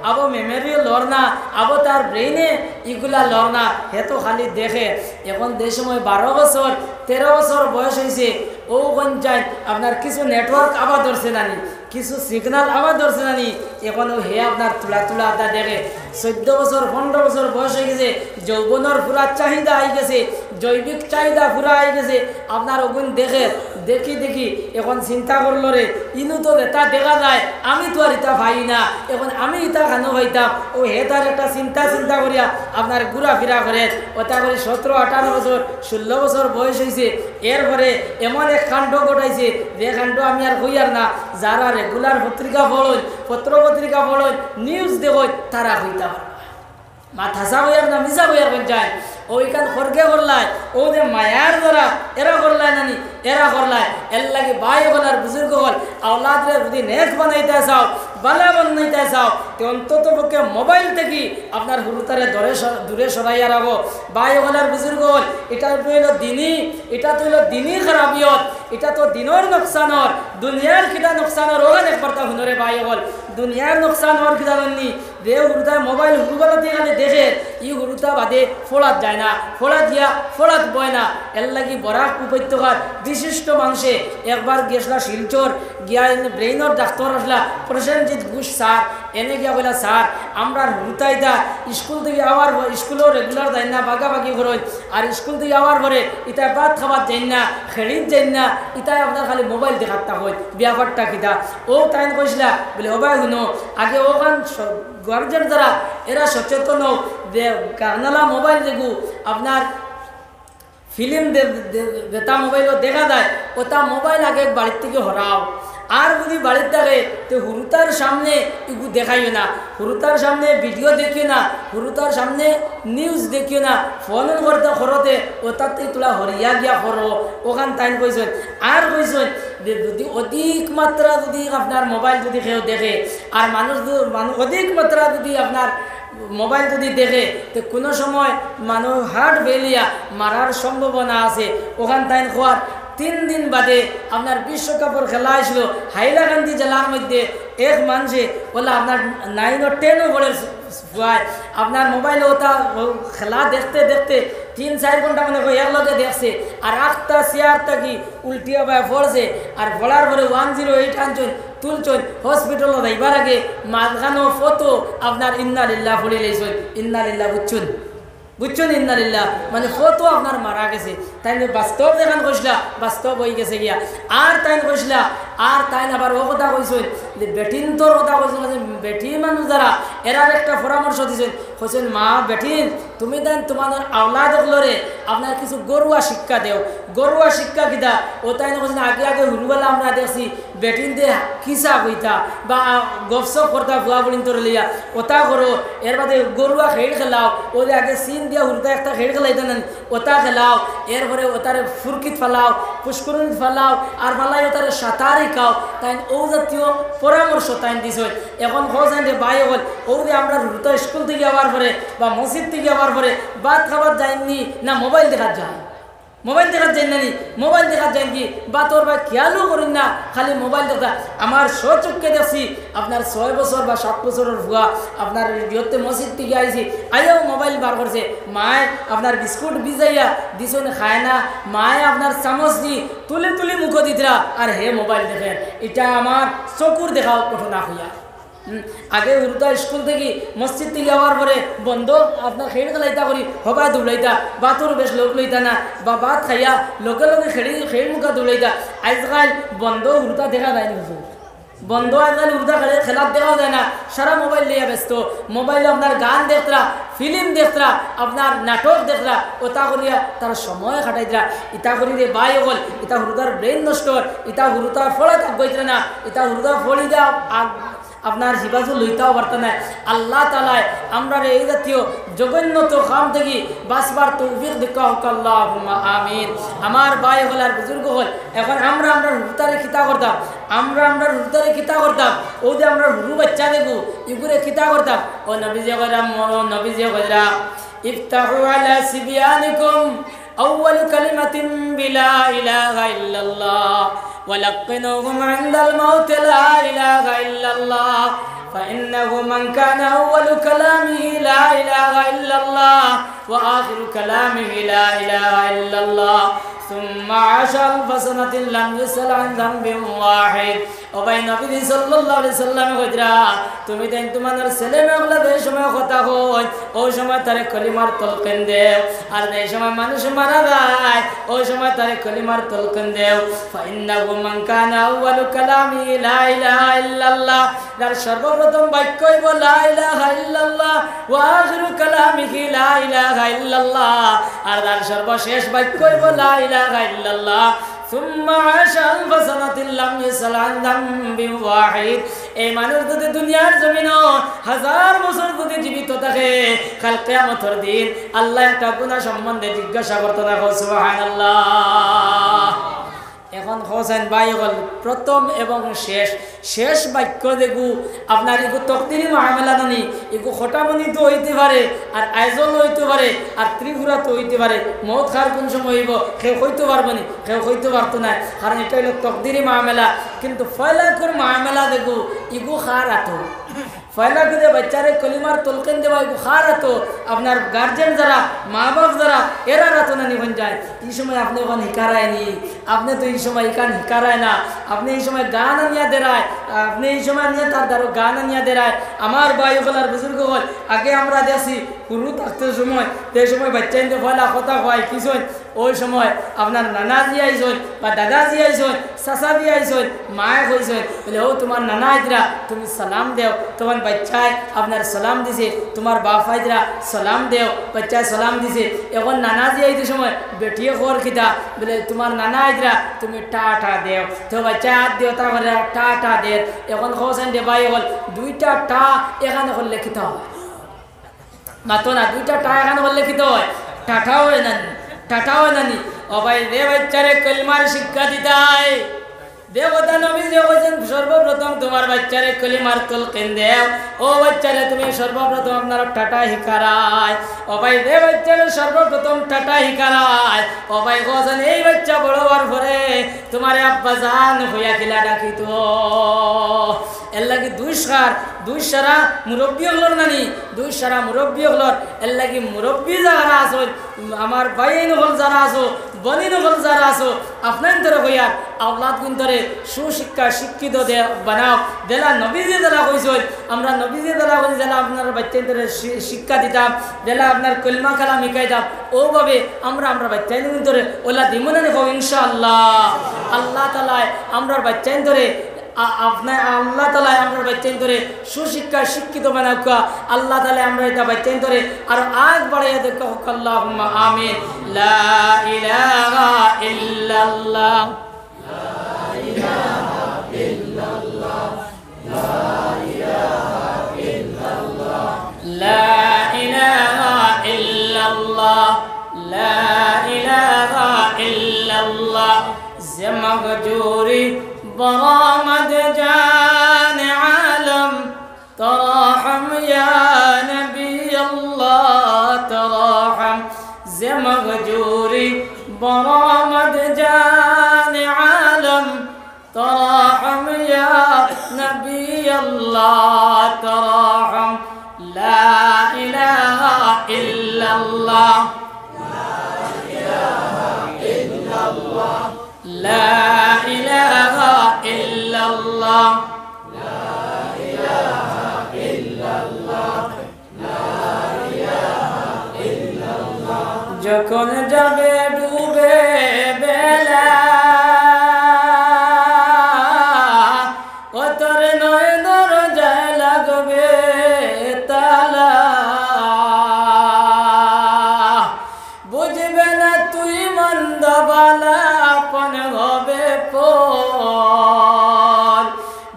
আবো মেমোরি লর না, আবো তার ব্রেইনে ইগুলা লর না, হে তো খালি দেখে। এখন যে সময় 12 বছর 13 বছর বয়স হয়েছে ও পঞ্চায়েত আপনার কিছু নেটওয়ার্ক আবার ধরছে নানি, কিছু সিগনাল আবার ধরছে নানি, এখনও হে আপনার তুলা তুলা আদা দেখে। 14 বছর 15 বছর বয়স হয়ে গেছে, যৌবনের পুরা চাহিদা আই গেছে, জৈবিক চাহিদা পুরা আই গেছে, আপনার ওগুন দেখে দেখি দেখি এখন চিন্তা করলো রে ইনু তো এটা দেখা যায়, আমি তো আর ইটা ভাই না, এখন আমি ইটা কেন ভাইতাম। ও হে তার একটা চিন্তা করিয়া আপনার ঘোরাফেরা করে ওটা করে 17 18 বছর 16 বছর বয়স হয়েছে। এরপরে এমন এক কাণ্ড ঘটাইছে যে কাণ্ড আমি আর হইয়ার না, যারা রেগুলার পত্রিকা পড়ন পত্র পত্রিকা পড়ন নিউজ দেখুন তারা হইতা মাথা সা হইয়ার না মিশা হইয়ার পঞ্চায়েত ওইখান খরগে করলাই ও যে মায়ার দ্বারা এরা করলাই নানি এরা করলাই এর লাগে ভাই হল আর বুজুর্গ হল আওলাদরে যদি নেক বানাইতে চাও বালা বানাইতে চাও তো অন্তত পক্ষে মোবাইল থেকে আপনার হুরুতারে দূরে সরাইয়া রাখো। ভাই হল আর বুজুর্গ হল এটা তো হইল দিনই, এটা তো হইল দিনই খারাপিয়ত, এটা তো দিনের নোকসানর, দুনিয়ার কিটা নোকসানর ওখানে একবার তা হুনরে ভাই হল দুনিয়ার নোকসান হওয়ার কিটা জানি যে হুরুতায় মোবাইল হুরুবেলা দিয়ে খালি দেখে ই হুরুতা বাদে ফোড়াত যায় না, ফোড়া দিয়া ফোড়াত বয় না। এর লাগি বরাক উপত্যকার বিশিষ্ট মানুষে একবার গেছলা শিলচর গিয়া ব্রেইনের ডাক্তার আসলা প্রসেনজিৎ ঘোষ স্যার, এনে গিয়া বললা স্যার আমরা হুরুতাইদা স্কুল থেকে আওয়ার স্কুলও রেগুলার যাই না, বাগাবাগি করই, আর স্কুল থেকে আওয়ার পরে ইতায় ভাত খাবার যাই না, খেড়িত যাই না, ইতায় আপনার খালি মোবাইল দেখাতা হয় ব্যাপারটা কিতা। ও তাই কইসলা বলে হবাই শুনো আগে ওখান গার্জেন যারা এরা সচেতন হোক যে কারনালা মোবাইল দেখু আপনার ফিল্ম যেটা মোবাইলও দেখা যায় ওটা মোবাইল আগে বাড়ির থেকে হরাও। আর যদি বাড়ির থাকে তো হুরুতার সামনে এগু দেখাইও না, হুরুতার সামনে ভিডিও দেখিও না, হুরুতার সামনে নিউজ দেখিও না, ফোন করতে খরতে ওটার থেকে তোলা হরিয়া গিয়া করো ওখান তাই কইছেন। আর কইছেন যে যদি অধিক মাত্রা যদি আপনার মোবাইল যদি কেউ দেখে আর মানুষ অধিক মাত্রা যদি আপনার মোবাইল যদি দেখে তো কোনো সময় মানুষ হার্ট ফেলিয়া মারার সম্ভাবনা আছে। ওখান তাই খোয়ার 3 দিন বাদে আপনার বিশ্বকাপের খেলা আসলো হাইলাকান্দি জেলার মধ্যে এক মানুষে বলে আপনার 9 ও 10 বলে আপনার মোবাইলে ওটা খেলা দেখতে দেখতে 3-4 ঘন্টা মানে এর লগে দেখছে আর 8টা চেয়ার থাকি উল্টিয়া পায় পড়ছে আর পড়ার পরে 108 আনছেন তুলছেন হসপিটাল যাইবার আগে মাঝখানো ফটো আপনার ইন্নালিল্লাহ পড়ে লেছেন, ইন্নালিল্লাহ বুঝছেন ইন্নালিল্লাহ মানে ফটো আপনার মারা গেছে। তাই বাস্তব দেখান কইসলা বাস্তব হয়ে গেছে গিয়া। আর তাই কইসলা আর তাই আবার ও কথা কইছেন যে বেঠিন তোর কথা কইছিল যে বেঠি মানুষ যারা এরার একটা পরামর্শ দিয়েছেন, কইছেন মা বেঠিন তুমি দেন তোমাদের আওলাদগুলোরে আপনার কিছু গরুয়া শিক্ষা দেও। গরুয়া শিক্ষা কিতা ও তাই কইছেন আগে আগে হুরুবেলা আমরা দেখছি বেঠিন দিয়ে কিসা কইতা বা গপসপ করতা ভুয়া বলিন তোর লিয়া ওটা করো। এর বাদে গরুয়া খেড় খেলাও, ওদের আগে সিন দিয়া হুরুতা একটা খেড় খেলাইতে নেন ওটা খেলাও, এরপরে ওটারে ফুরকিত ফেলাও, পুষ্করণিত ফেলাও আর ফালাই ওটারে সাঁতারি খাও। তাই ও জাতীয় পরামর্শ তাই দিছে। এখন হোসেন যে ভাই হল ও যে আমরা হুরুতা স্কুল থেকে যাওয়ার পরে বা মসজিদ থেকে যাওয়ার পরে ভাত খাবার যায়নি না মোবাইল দেখার যায়, মোবাইল দেখার যাই নানি মোবাইল দেখার যাই কি বা তোর ভাই খেয়ালও করেন না খালি মোবাইল দেখা। আমার স্বচক্ষে দেখছি আপনার 6 বছর বা 7 বছরের ভুয়া আপনার ইয়তে মসজিদ থেকে আইছি আইও মোবাইল বার করছে, মায় আপনার বিস্কুট ভিজাইয়া দিছেন খায় না, মায় আপনার চামচ দি তুলে তুলে মুখ দিতরা আর হে মোবাইল দেখেন। এটা আমার চকুর দেখাও ঘটনা হইয়া। আগে উর্দা স্কুল থেকে মসজিদ থেকে যাওয়ার পরে বন্ধ আপনার খেড় খেলাইতা করি হবা দৌড়াইতা বাতর বেশ লোক লইতা না বা ভাত খাইয়া লগে লগে খেড় মুখা দৌড়াইতা। আজকাল বন্ধ উর্দা দেখা যায়নি হুজুর, বন্ধ হয়ে গেলে উর্দা খেলার দেওয়া যায় না, সারা মোবাইল নিয়ে ব্যস্ত। মোবাইলে আপনার গান দেখতরা, ফিল্ম দেখতরা, আপনার নাটক দেখতরা, ওটা করিয়া তার সময় কাটাইতরা। ইটা করিলে বাই হল, ইটা হুরুদার ব্রেন নষ্ট হল, ইটা হুরুদার ফলে থাকবইতরা না, ইটা হুরুদার ফলি দেওয়া আপনার হিফাজত লইতেও পারত না। আল্লাহ তাআলা আমরা এই জাতীয় জঘন্যত কাম থেকে বাঁচবার তৌফিক দেখা হোক, আল্লাহুম্মা আমিন। আমার ভাই হল আর বুজুর্গ হল, এখন আমরা হুরুতারে খিতা করতাম, আমরা হুরুতারে খিতা করতাম, ও যে আমরা হুরু বাচ্চা দেখু এগুলো খিতা করতাম। ও নবীজি কইরা নবীজি কইরা ইফতাহু আলা সিবিয়ানিকুম আউয়াল কালিমাতিন বিলা ইলাহা ইল্লাল্লাহ ولقنوهم عند الموت لا إله إلا الله فإنه من كان أول كلامه لا إله إلا الله وآخر كلامه لا إله إلا الله ثم عاش ألف سنة لم يسأل عن ذنب واحد। ও ভাই নবী সাল্লাল্লাহু আলাইহি সাল্লাম কইরা তুমি দেন তোমার ছেলে মেয়েগুলা যে সময় কথা হয় ওই সময় তারে কলিমার তলকিন দেও, আর যে সময় মানুষ মারা যায় ওই সময় তারে কলিমার তলকিন দেও। ফাইন্নাহু মান কানা আউয়ালু কালামি লা ইলাহা ইল্লাল্লাহ, যার সর্বপ্রথম বাক্য হইব লা ইলাহা ইল্লাল্লাহ ওয়া আখিরু কালামিহি লা ইলাহা ইল্লাল্লাহ, আর যার সর্বশেষ বাক্য হইব লা ইলাহা ইল্লাল্লাহ সুম্মা আশা আলফ সানাতিন লাম ইয়াসাল আন যামবিন ওয়াহিদ। এই মানুষ যদি দুনিয়ার জমিনও 1000 বছর যদি জীবিত থাকে, কাল কিয়ামতের দিন আল্লাহ একটা গুনাহ সম্বন্ধে জিজ্ঞাসা করতে থাকো। সুবহানাল্লাহ। এখন হোসেন ভাই হল প্রথম এবং শেষ বাক্য দেখু আপনার এগু তকদিরি মামলা নানি, এগু খটামনি তো হইতে পারে, আর আইজল হইতে পারে, আর ত্রিপুরা তো হইতে পারে। মত খার কোন সময় হইব কেউ হইতে পারবো নি, কেউ হইতে পারতো না, কারণ এটা হইল তকদিরি মামলা। কিন্তু ফয়লাকুর মামলা দেখু ইগু খার আতো, ফয়লা করে বাচ্চারে কলিমার তলকেন দেওয়া এগু খার আতো। আপনার গার্জেন যারা, মা বাপ যারা, এরা রাতো না নিবন যায়। এই সময় আপনি ওখানে হিকারায়নি, আপনি তো এই সময় এখানে হিকারায় না, আপনি এই সময় গান আনিয়া দেরায়, আপনি এই সময় নিয়ে তার দ্বারা গান আনিয়া দেরায়। আমার ভাই হল আর বুজুর্গ হল, আগে আমরা দেখছি হুরু থাকতে সময় সেই সময় বাচ্চা ইন্দে ফয়লা কথা হয় কিছু, ওই সময় আপনার নানাজি আইসন বা দাদাজি আইসন, চাচাজি আইসন, মায়ে কইসন বলে ও তোমার নানা আইতরা তুমি সালাম দেও। তোমার বাচ্চায় আপনার সালাম দিছে, তোমার বাপ আইতরা সালাম দেও, বাচ্চায় সালাম দিছে। এখন নানাজি আইতে সময় বেটিয়ে খবর খিতা বলে তোমার নানা আইতরা তুমি টাটা দেও, তো বাচ্চা হাত দেও, তারপরে টাটা দে। এখন হোসেন দে ভাই হল দুইটা টা এখানে করলে খিতা হয় মাতো না, দুইটা টা এখানে করলে খিতা হয়, টাটাও হয় না, টাটাও নানি। ও ভাই দে বাচ্চারে কলিমার শিক্ষা দিতাই দেবতা নবী যে বলেন সর্বপ্রথম তোমার বাচ্চারে কলিমার তলকিন দেও। ও বাচ্চারে তুমি সর্বপ্রথম আপনার টাটা হিকারায়। ও ভাই দে বাচ্চারে সর্বপ্রথম টাটা হিকারায়। ও ভাই গোজন এই বাচ্চা বড় হওয়ার পরে তোমার আব্বা জান হইয়া কিলা ডাকিত। এর লাগি দুই সারা মুরব্বী হলর নানি, দুই সারা মুরব্বী হলর। এর লাগি মুরব্বী যারা আছো, আমার ভাই হল যারা আছো, বনি হল যারা আছো, আপনার ধরে হইয়ার আওলাদ কিন্তু সুশিক্ষা শিক্ষিত বানাও। দেলা নবীজি দ্বারা কইসই, আমরা নবীজি দ্বারা কই যারা আপনার বাচ্চাদের শিক্ষা দিতাম, যারা আপনার কলমা কালাম শিখাইতাম, ওভাবে আমরা বাচ্চাদের ধরে ওলা দিমনে নেব ইনশাআল্লাহ। আল্লাহ তাআলা আমরা বাচ্চাদের ধরে আল্লাহ তাআলা আমরা বাচ্চাদের ধরে সুশিক্ষা শিক্ষিত বানাও। আল্লাহ তাআলা আমরা এটা বাচ্চাদের ধরে আর আগ বাড়াইয়া দেখো। আল্লাহুম্মা আমিন। লা ইলাহা ইল্লাল্লাহ, لا إله إلا الله، لا إله إلا الله زمغجوري برامد جان عالم تراحم يا نبي الله تراحم زمغجوري برامد جان عالم تراحم يا نبي الله تراحم لا إله إلا الله، لا إله إلا الله، যখন যাবে ডুবে বেলা ও তোর বালা আপন হবে পর,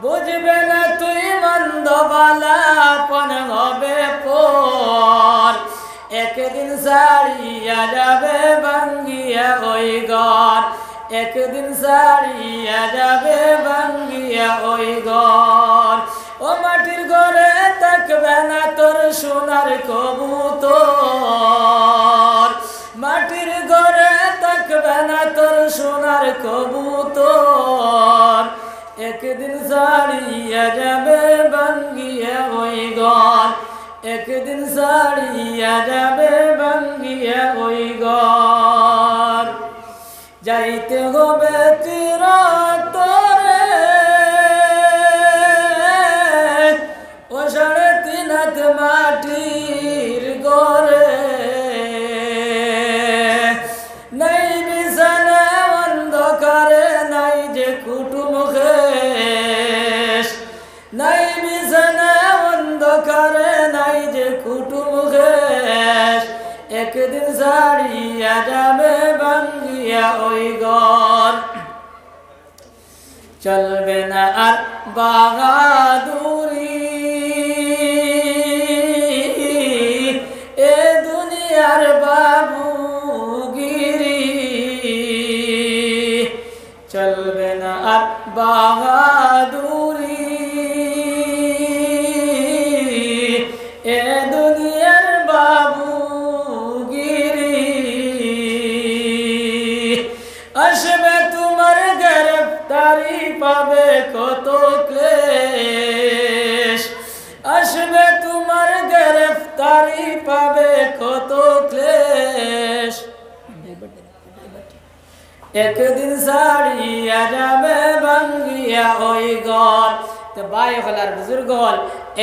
বুঝবে না তুই মন্দ বালা আপন হবে পর, একদিন ছাড়িয়া যাবে ভাঙ্গিয়া ওই ঘর, একদিন ছাড়িয়া যাবে ভাঙ্গিয়া ওই ঘর। ও মাটির ঘরে থাকবে না তোর সোনার কবুতর, মাটির ঘরে থাকবে না তোর সোনার কবুতর, একদিন ছাড়িয়া যাবে ভাঙ্গিয়া ওই ঘর, একদিন ছাড়িয়া যাবে ভাঙ্গিয়া ওই ঘর। যাইতে হবে চিরতরে ও 3.5 হাত মাটির ঘরে, নাই বিছানা অন্ধকারে, নাই যে কুটুম খেস, নাই বিছানা অন্ধকারে, নাই যে কুটুম খেস, একদিন ছাড়িয়া যাবে ভাঙ্গিয়া ওই ঘর। চলবে না আর বাহাদুরি এ দুনিয়ার বাবুগিরি, চলবে না আর বাহাদুরি এ দুনিয়ার বাবুগিরি। আসবে তোমার গ্রেফতারি, পাবে কত ক্লেশ, আসবে তোমার গ্রেফতারি, পাবে কত ক্লেশ, একদিন ছাড়িয়া যাবে ভাঙ্গিয়া ওই ঘর। তো ভাই হলার বুজুর্গ হল,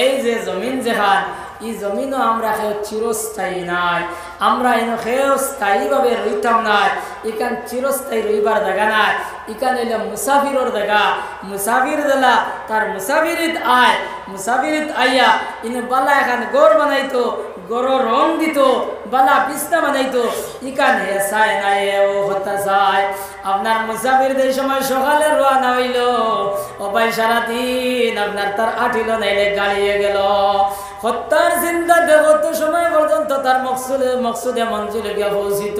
এই যে জমিন যেখান, এই জমিনও আমরা কেউ চিরস্থায়ী নাই, আমরা এনে কেউ স্থায়ীভাবে রইতাম নাই, এখান চিরস্থায়ী রইবার জায়গা নাই, এখান এলে মুসাফিরের জায়গা। মুসাফির দিলা তার মুসাফিরিত আয়, মুসাফিরিত আইয়া ইনে বালা এখান গড় বানাইতো, গড় রং দিত, বালা বিছনা বানাইতো, ইকান হে চায় নাই ও হতা চায়। আপনার মুসাফিরদের সময় সকালে রওনা হইল, ও ভাই সারাদিন আপনার তার আঠিল নাইলে গাড়িয়ে গেল, হত্যার চিন্তা কত সময় পর্যন্ত তার মকসুদে মঞ্জিলে গিয়ে পৌঁছিত।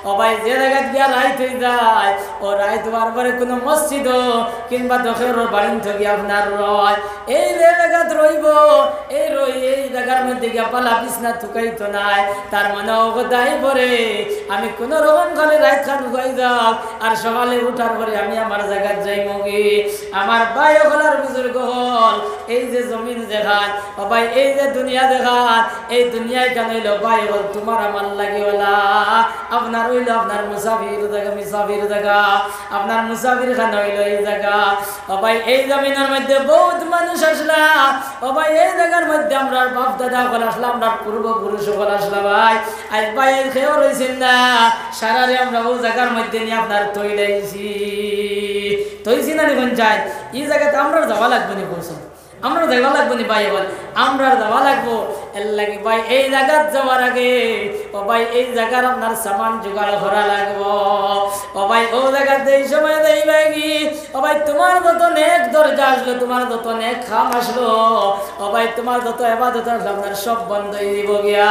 ও ভাই যে জায়গায় গিয়া রাইত হয়ে যায়, ও রাইত হওয়ার পরে কোনো মসজিদ কিংবা দখের বাড়ি থেকে আপনার রয়, এই জায়গাত রইব, এই জায়গার মধ্যে গিয়া পালা বিছনা থুকাইতো নাই, তার মানে অবদাই পরে আমি কোন রকম খালি রাইত খান ঢুকাই যাও, আর সকালে উঠার পরে আমি আমার জায়গায় যাই মগি। আমার ভাই হলার বুজুর্গ হল, এই যে জমিন দেখান, ও ভাই এই যে দুনিয়া দেখান, এই দুনিয়ায় কেন হইল ভাই হল তোমার আমার লাগি হলা, আপনার হইল আপনার মুসাফির জায়গা, মুসাফির জায়গা, আপনার মুসাফির খান হইল এই জায়গা। ও ভাই এই জমিনের মধ্যে বহুত মানুষ আসলা, ও ভাই এই জায়গার মধ্যে আমরা বাপ দাদা হল আসলাম, আমরা পূর্বপুরুষ হল আসলাম। ভাই আজ ভাই খেয়েও রয়েছেন না, সারারে আমরা ও জায়গার মধ্যে নিয়ে আপনার তৈছি না দেখুন চাই, এই জায়গাতে আমরা যাওয়া লাগবে না, বলছেন আমরা যাওয়া লাগবো নি ভাই, বল আমরা যাওয়া লাগবো এর লাগে ভাই। এই জায়গার যাওয়ার আগে ও ভাই এই জায়গার আপনার সামান জোগাড় করা লাগবো। ও ভাই ও জায়গাতে এই সময় দেই ভাই কি, ও ভাই তোমার যত নেক দরজা আসলো, তোমার যত নেক খাম আসলো, ও ভাই তোমার যত ইবাদত আসলো, আপনার সব বন্ধ হয়ে দিব গিয়া।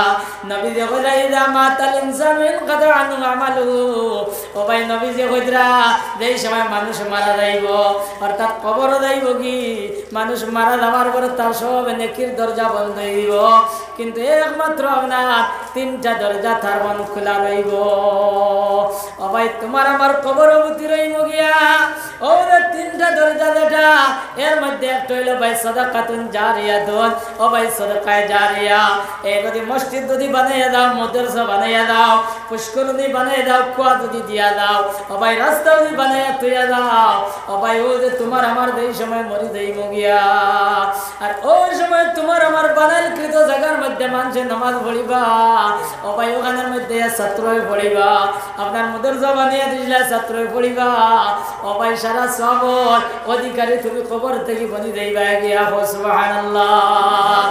নবী যে কইরা ইদা মাতাল ইনসানু ইনকাতা আনহু আমালুহু, ও ভাই নবী যে কইরা যেই সময় মানুষ মারা যাইব, অর্থাৎ কবর যাইব কি, মানুষ মারা যাওয়ার পরে তার সব নেকির দরজা বন্ধ হইব, কিন্তু একমাত্র আপনার 3টা দরজা তার বন্ধ খোলা রইব। ও ভাই তোমার আমার কবর অবধি রইব গিয়া, ও 3টা দরজা যেটা, এর মধ্যে একটা হইল ভাই সাদাকাতুন জারিয়াতুন, ও ভাই সাদাকায়ে জারিয়া, এই যদি মসজিদ যদি বানাইয়া দাও, মাদ্রাসা বানাইয়া দাও, পুষ্করণী বানাইয়া দাও, কুয়া যদি দিয়া দাও, ও ভাই রাস্তা যদি বানাইয়া তুইয়া দাও, ও ভাই ও যে তোমার আমার এই সময় মরি যাইব গিয়া, আর ওই সময় তোমার আমার বানাইকৃত জায়গার মধ্যে মানুষের নামাজ পড়িবা, ও ভাই ওখানের মধ্যে ছাত্রই পড়িবা, আপনার মাদ্রাসা বানিয়ে দিলে ছাত্রই পড়িবা, ও ভাই সারা সবর অধিকারী তুমি কবর থেকে বনি দেইবা গিয়া সুবহানাল্লাহ।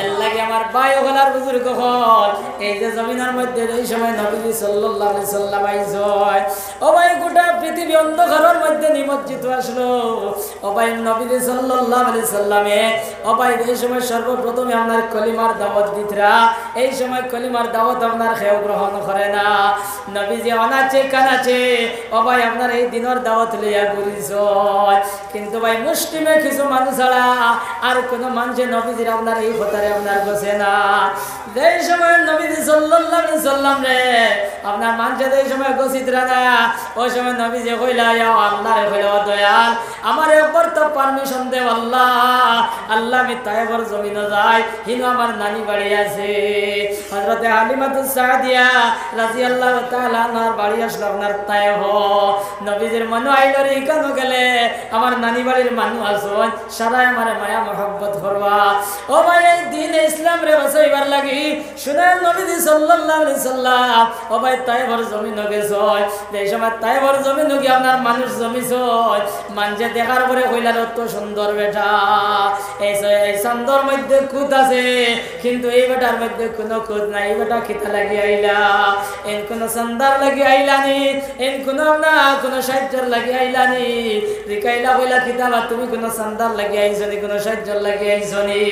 এর লাগে আমার ভাই ওগলার বুজুর্গ হল এই যে জমিনের মধ্যে এই সময় নবীজি সাল্লাল্লাহু আলাইহি সাল্লাম আইসয়। ও ভাই গোটা পৃথিবী অন্ধকারের মধ্যে নিমজ্জিত আসলো। ও ভাই নবীজি সাল্লাল্লাহু আলাইহি সাল্লামে ও ভাই এই সময় সর্বপ্রথমে আপনার কলিমার দাওয়াত দিতরা। এই সময় কলিমার দাওয়াত আপনার কেউ গ্রহণ করে না। নবীজি অনাচে কানাচে ও ভাই আপনার এই দিনের দাওয়াত লইয়া ঘুরিছ। কিন্তু ভাই মুসলিমে কিছু মানুষ ছাড়া আর কোনো মানুষে নবীজির আপনার এই কথারে আপনার বসে না। যেই সময় নবীজি সাল্লাল্লাহু আলাইহি সাল্লাম রে আপনার মানুষে এই সময় গসিতরা না, ওই সময় নবীজি কইলা ইয়া আল্লাহ রে কইলা দয়াল আমার উপর তো পারমিশন দে আল্লাহ। আল্লাহ আমি তায়েফের জমিনে যাই, হিনো আমার নানি বাড়ি আছে। হযরতে হালিমাতুস সাদিয়া রাদিয়াল্লাহু তাআলা আনহার বাড়ি আসলো আপনার তায়েফ। নবীজির মনে আইলো রে কেন গেলে আমার নানি বাড়ির মানুষ আসন সারা আমার মায়া মহব্বত করবা। ও ভাই এই দিন ইসলাম রে বাঁচাইবার লাগি শুনেন নবীজি সাল্লাল্লাহু আলাইহি সাল্লাম ও ভাই তায়েফের জমিনে গেছয়। এই সময় তায়েফের জমিনে গিয়ে আপনার মানুষ জমিছয়। মানুষে দেখার পরে কইলা অত সুন্দর বেটা, এই সুন্দর মধ্যে খুঁত আছে কিন্তু এই বেটার মধ্যে কোনো খুঁত নাই। এই বেটা খিতা লাগি আইলা, এন কোনো সন্দার লাগি আইলানি, এন কোনো না কোনো সাহায্যর লাগি আইলানি। রিকাইলা কইলা খিতাবা তুমি কোনো সন্দার লাগি আইছনি, কোনো সাহায্যর লাগি আইছনি?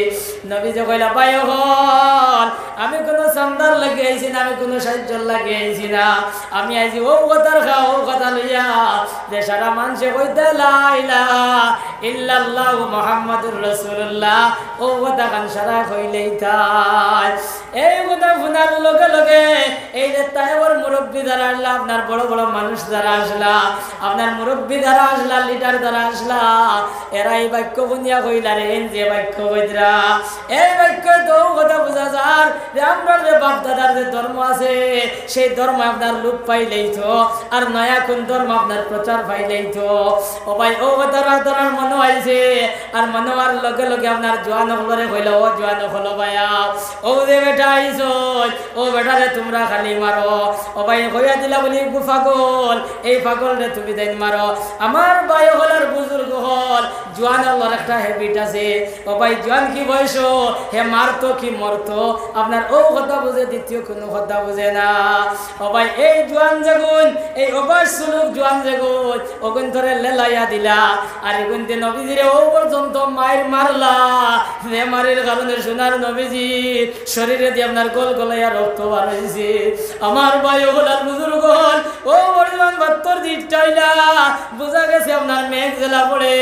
নবীজি কইলা ভাই হল আমি কোনো সন্দার লাগি আইছি না, আমি কোনো সাহায্যর লাগি আইছি না। আমি আইছি ও কথার খাও ও কথা লইয়া যে সারা মানুষে কইতে লা ইলাহা ইল্লাল্লাহু মুহাম্মাদুর রাসূলুল্লাহ ও কথা কান সারা কইলেই তাই। এই কথা শোনার লগে লগে এই যে তায়েফের মুরব্বি দ্বারা আসলা, আপনার বড় বড় মানুষ দ্বারা আসলা, আপনার মুরব্বি দ্বারা আসলা, লিডার দ্বারা আসলা, এরা এই বাক্য বুনিয়া কইলা রে যে বাক্য কইরা এই বাক্য তো কথা বুঝা যার যে আপনার যে বাপ দাদার যে ধর্ম আছে সেই ধর্ম আপনার লোপ পাইলেই তো, আর নয়া কোন ধর্ম আপনার প্রচার পাইলেই তো। ও ভাই ও কথার ধরার মনে হয়েছে, আর মনে হওয়ার লগে লগে আপনার জোয়ান হলরে কইল ও জোয়ান হলো ভাইয়া ও যে বেটা আইস ও বেটারে তোমরা খালি মারো। ও ভাই কইয়া দিলা বলি পাগল, এই পাগল রে তুমি দেন মারো। আমার ভাই হলার বুজুর্গ হল জোয়ান হলার একটা হ্যাবিট আছে। ও ভাই জোয়ান কি বয়স হে মারতো কি মরতো আপনার ও কথা বুঝে, দ্বিতীয় কোনো কথা বুঝে না। ও ভাই এই জোয়ান যেগুন এই অবাস সুলুক জোয়ান যেগুন ওগুন ধরে লেলাইয়া দিলা, আর এগুন দিয়ে নবীজিরে ও পর্যন্ত মায়ের মারলা। রে মারির কারণে সোনার নবীজি শরীরে দিয়ে আপনার গোল গলাইয়া রক্ত বার হয়েছে। আমার ভাই ওগুলার বুজুর্গ হল ও পরিমাণ 72 দিন চাইলা বোঝা গেছে আপনার মেঘ জেলা পড়ে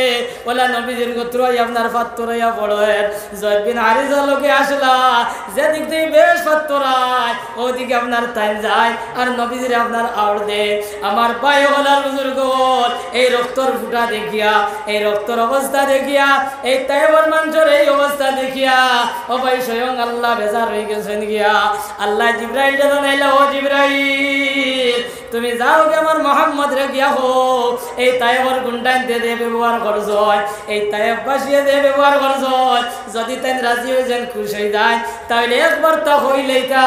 ওলা নবীজির গোত্রই আপনার পাত্তরাইয়া পড়ে। জয়বিন হারিজা লোকে আসলা যেদিক থেকে বেশ পাত্তরায় ওদিকে আপনার টাইম যায়, আর নবীজিরে আপনার আউড় দে। আমার ভাই ওগুলার বুজুর্গ হল এই রক্তর ফুটা দেখিয়া, এই রক্তর অবস্থা দেখিয়া, এই তায়েফের মানুষের এই অবস্থা দেখিয়া ও ভাই স্বয়ং আল্লাহ বেজার হয়ে গেছেন গিয়া। আল্লাহ জিবরাইল জানাইলা ও জিবরাইল তুমি যাও গে আমার মোহাম্মদ রে গিয়া হো এই তায়েফের গুন্ডাইতে দে ব্যবহার করছ, এই তায়েফ বাসিয়ে দে ব্যবহার করছ। যদি তাই রাজি হয়ে যান খুশি হয়ে যায় তাহলে একবার তা হইলেই তা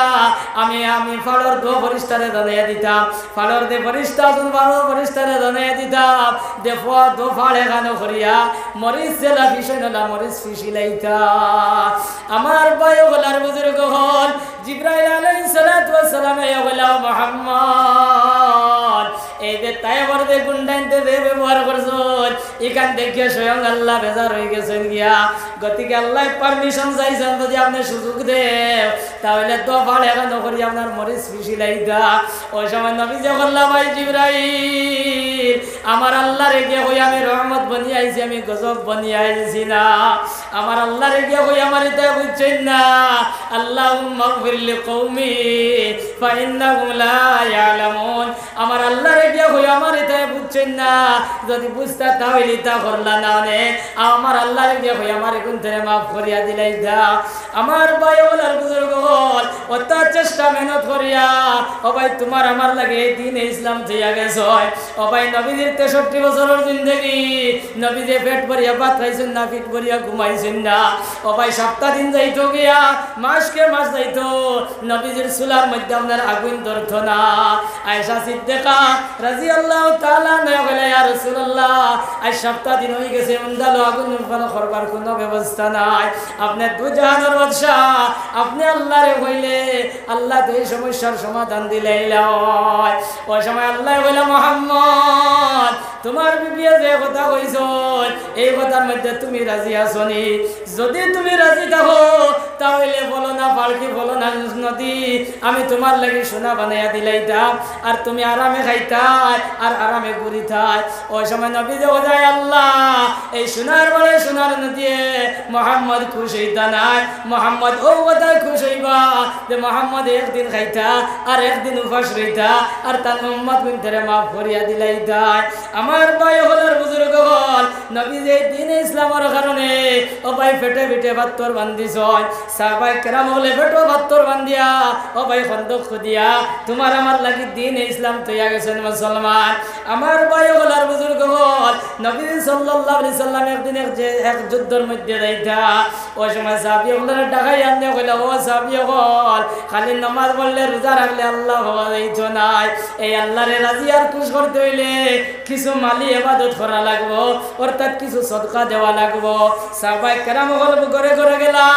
আমি ফাড়র দো ফরিস্তারে জানাইয়া দিতাম, ফাড়র দে ফরিস্তা তুমি বারো ফরিস্তারে জানাইয়া দিতাম দে ফোয়া দো ফাড়ে গানো করিয়া মরিচ জেলা ফিসলা মরিচ ফিসিলাইতা। আমার ভাই ওগুলার বুজুর্গ হল জিবরাইল আলাইহিস সালাতু ওয়াস সালাম এ ওগুলা মুহাম্মদ এই যে তায়েফের যে গুন্ডাইতে যে ব্যবহার করছ এখান থেকে স্বয়ং আল্লাহ বেজার হয়ে গেছেন গিয়া। গতিকে আল্লাহ পারমিশন চাইছেন যদি আপনি সুযোগ দেন তাহলে তো ফাড়ে গানো করি আপনার মরিচ ফিসিলাইতা। ওই সময় নবী যে বললা ভাই জিবরাইল আমার আল্লাহ রেগে হই আমি রহমত বনি আইছি, আমি গজব বনি আইছি না। আমার আল্লাহ রেগে হই আমার এটা বুঝছেন না। আল্লাহুম্মা গফিরলি কওমি ফাইন্নাহুম লা ইয়ালামুন। আমার আল্লাহ রেগে হই আমার এটা বুঝছেন না, যদি বুঝতা তাহলে তা করলা না নে। আমার আল্লাহ রেগে হই আমার কোন থেকে মাফ করিয়া দিলাই দা। আমার ভাই ওলার বুজুর্গ হল অত চেষ্টা মেহনত করিয়া ও ভাই তোমার আমার লাগে দিন ইসলাম দিয়া গেছ। ও ভাই নবীজির 63 বছরের জিন্দেগি নবীজি পেট ভরিয়া ভাত খাইছেন না, পেট ভরিয়া ঘুমাইছেন না। ও ভাই সপ্তাহ দিন যাইতো গিয়া মাসকে মাস যাইতো নবীজির চুলার মধ্যে আপনার আগুন ধরত না। আয়েশা সিদ্দিকা রাদিয়াল্লাহু তাআলা নয় বলে ইয়া রাসূলুল্লাহ আজ সপ্তাহ দিন হয়ে গেছে উন্দালো আগুন করবার কোনো ব্যবস্থা নাই। আপনি দুজাহানের বাদশা, আপনি আল্লাহরে হইলে আল্লাহ তো এই সমস্যার সমাধান দিলে ওই সময় আল্লাহ বলে মুহাম্মদ তোমার বিবিয়ে যে কথা কইছ এই কথার মধ্যে তুমি রাজি আছো নি? যদি তুমি রাজি থাকো তাহলে বলো না পালকি, বলো না নদী, আমি তোমার লাগি সোনা বানাইয়া দিলাইতাম আর তুমি আরামে খাইতাই আর আরামে ঘুরিতাই। ওই সময় নবী যে বোঝায় আল্লাহ এই সোনার বলে সোনার নদী মোহাম্মদ খুশ হইতা নাই, মোহাম্মদ ও কথা খুশ হইবা যে মোহাম্মদ একদিন খাইতা আর একদিন উপাস রইতা আর তার মোহাম্মদ বিনতে মাফ করিয়া দিলাইতাই। আমার ভাই হলার বুজুর্গ হল নবী যে দিন ইসলামের কারণে ও ভাই পেটে পেটে বাত্তর বান্ধিছ, সাহাবায়ে কেরাম হলে পেটো বাত্তর বান্ধিয়া ও ভাই খন্দক খুদিয়া তোমার আমার লাগি দিন ইসলাম তৈয়া গেছেন মুসলমান। আমার ভাই হলার বুজুর্গ হল নবী সাল্লাল্লাহু আলাইহি সাল্লাম একদিন এক যুদ্ধের মধ্যে যাইতা ওই সময় সাহাবী হলের ডাকাই আনতে কইলা ও সাহাবী হল খালি নামাজ পড়লে রোজা রাখলে আল্লাহ হওয়া যাইতো নাই, এই আল্লাহরে রাজি আর খুশ করতে হইলে কিছু মালি ইবাদত করা লাগবো, অর্থাৎ কিছু সদকা দেওয়া লাগবো। সাহাবায়ে কেরাম হল ঘরে ঘরে গেলা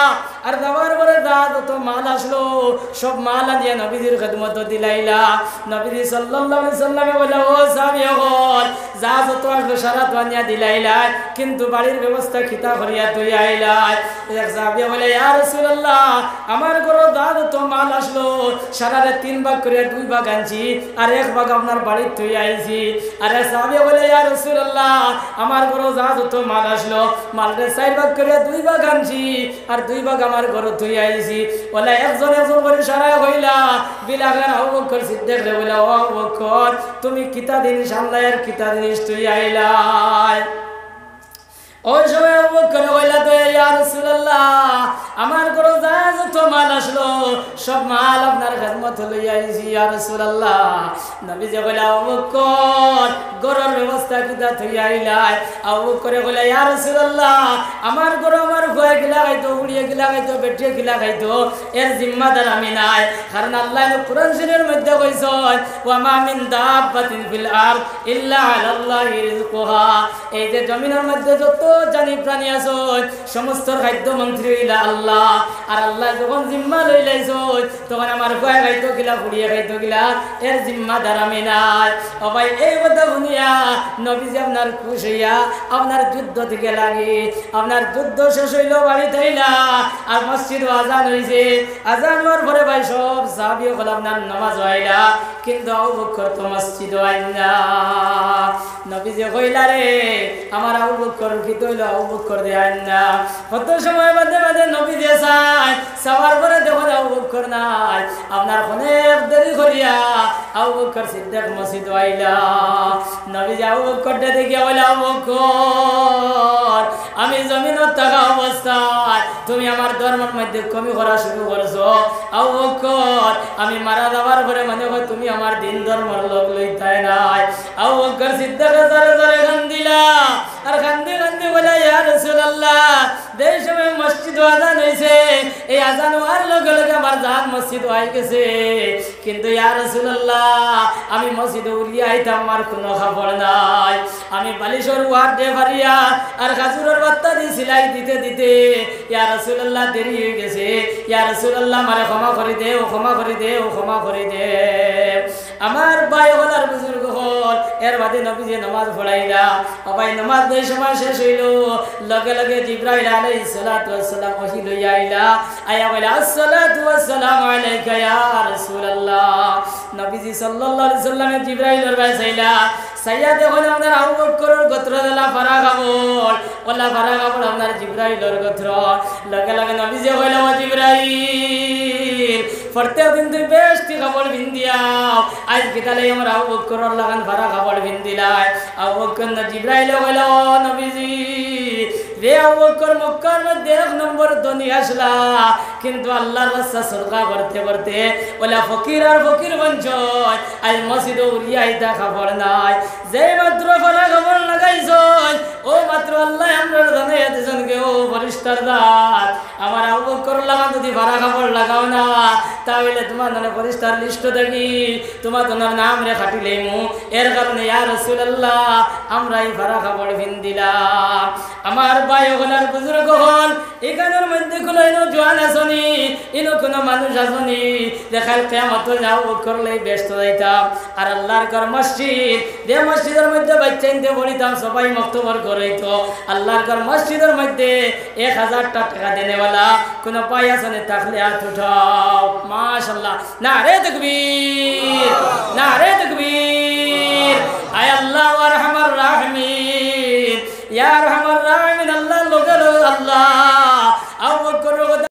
আর যাওয়ার পরে যত মাল আসলো সব মাল দিয়ে নবীজির খেদমত দিলাইলা। নবীজি সাল্লাল্লাহু আলাইহি সাল্লামে বলে ও সাহাবী হল যা যত আসলো সারা বানিয়া দিলাইলা, কিন্তু বাড়ির ব্যবস্থা খিতা করিয়া তুই আইলা। এক সাহাবী বলে ইয়া রাসূলুল্লাহ আমার ঘরে যা যত মাল আসলো সারারে 3 ভাগ করে 2 ভাগ আনছি আর 1 ভাগ আপনার বাড়ির তুই আইছি। আর এক সাহাবী বলে ইয়া রাসূলুল্লাহ আমার ঘরে যা যত মাল আসলো মালরে 4 ভাগ করে 2 ভাগ আনছি আর 2 ভাগ আমার ঘরে তুই আইছি। বলে একজন একজন করে সারা হইলা বিলাগান আবু বকর সিদ্দিক রে বলে ও আবু বকর তুমি কিতা জিনিস আনলাই আর কিতা জিনিস তুই আইলাই? ওই সময় আবু বকর কইলা তো ইয়া রাসূলুল্লাহ আমার ঘরে যা যত মাল আসলো সব মাল আপনার খেদমত লইয়া আইছি ইয়া রাসূলুল্লাহ। নবী যে কইলা আবু বকর ঘরের ব্যবস্থা কিতা তুই আইলাই? আবু বকর কইলা ইয়া রাসূলুল্লাহ আমার ঘরে আমার ভয় গিলা খাইতো, উড়িয়ে গিলা খাইতো, বেটিয়ে গিলা খাইতো, এর জিম্মাদার আমি নাই। কারণ আল্লাহ কুরআন শরীফের মধ্যে কইছেন ওয়া মা মিন দাব্বাতিন ফিল আরদ ইল্লা আলাল্লাহি রিজকুহা, এই যে জমিনের মধ্যে যত জানি প্রাণী আছে সমস্ত খাদ্য মন্ত্রী হইলা আল্লাহ। আর আল্লাহ যখন জিম্মা লই লাইছ তখন আমার ভয় খাইতো গিলা, পুড়িয়ে খাইতো গিলা, এর জিম্মাদার আমি নাই। ও ভাই এই কথা শুনিয়া নবীজি আপনার খুশ হইয়া আপনার যুদ্ধ থেকে লাগি আপনার যুদ্ধ শেষ হইল বাড়ি থাইলা আর মসজিদ আজান হইছে। আজান হওয়ার পরে ভাই সব সাহাবী হল আপনার নামাজ হইলা, কিন্তু আবু বকর তো মসজিদ আইন না। নবীজি কইলা রে আমার আবু বকর কি তৈল আবু বকর দে আইন না। কত সময় বাদে বাদে নবী দিয়ে চাই সবার পরে দেখো আবু বকর নাই। আপনার অনেক দেরি করিয়া আবু বকর সিদ্দিক মসজিদ আইলা। নবীজি আবু বকর দেখে বলে আবু বকর আমি জমিনত থাকা অবস্থায় তুমি আমার ধর্মের মধ্যে কমি করা শুরু করছো। আবু বকর আমি মারা যাওয়ার পরে মনে হয় তুমি আমার দিন ধর্মের লোক লইতাই নাই। আবু বকর সিদ্দিক জোরে জোরে কান্দিলা আর কান্দি কান্দি বলে ইয়া রাসূলুল্লাহ এই সময় মসজিদ আজান হইছে, এই আজান হওয়ার লগে লগে আমার জান মসজিদ হয়ে গেছে, কিন্তু ইয়া রাসূলুল্লাহ আমি মসজিদে উড়িয়ে আইতাম আমার কোনো খবর নাই। আমি বালিশর ওয়ার দে ভারিয়া আর খাজুরের বাত্তা দিয়ে সিলাই দিতে দিতে ইয়া রাসূলুল্লাহ দেরি হয়ে গেছে। ইয়া রাসূলুল্লাহ আমারে ক্ষমা করে দে, ও ক্ষমা করে দে, ও ক্ষমা করে দে। আমার ভাই হলার বুজুর্গ হল এর বাদে নবীজি নামাজ পড়াইলা। ভাই নামাজ এই সময় শেষ হইল লগে লগে জিবরাইল আলাইহিস সালাতু ওয়াস সালাম ওহী লইয়া আইলা। আয়া বলে আসসালাতু ওয়াস সালামু আলাইকা ইয়া রাসূলুল্লাহ। নবীজি সাল্লাল্লাহু আলাইহি সাল্লামে জিবরাইলের কাছে আইলা সাইয়া দেখুন আপনার আবু বকরের গোত্র দিলা ফারা কাপড় ওলা ফারা কাপড় আপনার জিবরাইলের গোত্র। লগে লগে নবীজি কইলা ও জিবরাইল প্রত্যেকদিন তুই বেশটি কাপড় ভিন্দিয়াও, আজ বিকালে আমার আবু বকরের লাগান ফারা কাপড় ভিন্দিলাই। আবু বকর না জিবরাইল কইলা ও নবীজি রে আবু বকর মক্কার মধ্যে 1 নম্বর ধনী আসলা, কিন্তু আল্লাহর রাস্তা সরকা করতে করতে ওলা ফকির আর ফকির বঞ্চয় আজ মসজিদে উড়িয়া আইতা কাপড় নাই। যে মাত্র ফারা কাপড় লাগাইছ ও মাত্র আল্লাহ আমরা জানাই দিয়েছেন কে ও ফেরেশতার দাঁত আমার আবু বকর লাগা যদি ভাড়া কাপড় লাগাও না তাহলে তোমার নামে পরিষ্কার লিস্ট দেখি তোমার তোমার নাম রে খাটিলেমু এর কারণে ইয়া রাসূলুল্লাহ আমরা এই ভাড়া কাপড় ভিন দিলাম। আমার ভাই হলার বুজুর্গ হল এখানের মধ্যে কোনো ইনো জোয়ান আসনি ইনো কোনো মানুষ আসনি দেখাল কিয়ামত যাও করলে ব্যস্ত যাইতাম আর আল্লাহর ঘর মসজিদ যে মসজিদের মধ্যে বাচ্চা ইনতে পড়িতাম সবাই মক্তবর করাইতো আল্লাহর ঘর মসজিদের মধ্যে 1000 টাকা দেনেওয়ালা কোন পাই আসনে থাকলে হাত উঠাও মাশাআল্লাহ নারে তাকবীর নারে তাকবীর আয় আল্লাহ ওয়া আরহামার রাহিমিন ইয়া আরহামার রাহিমিন আল্লাহ লোকের আল্লাহ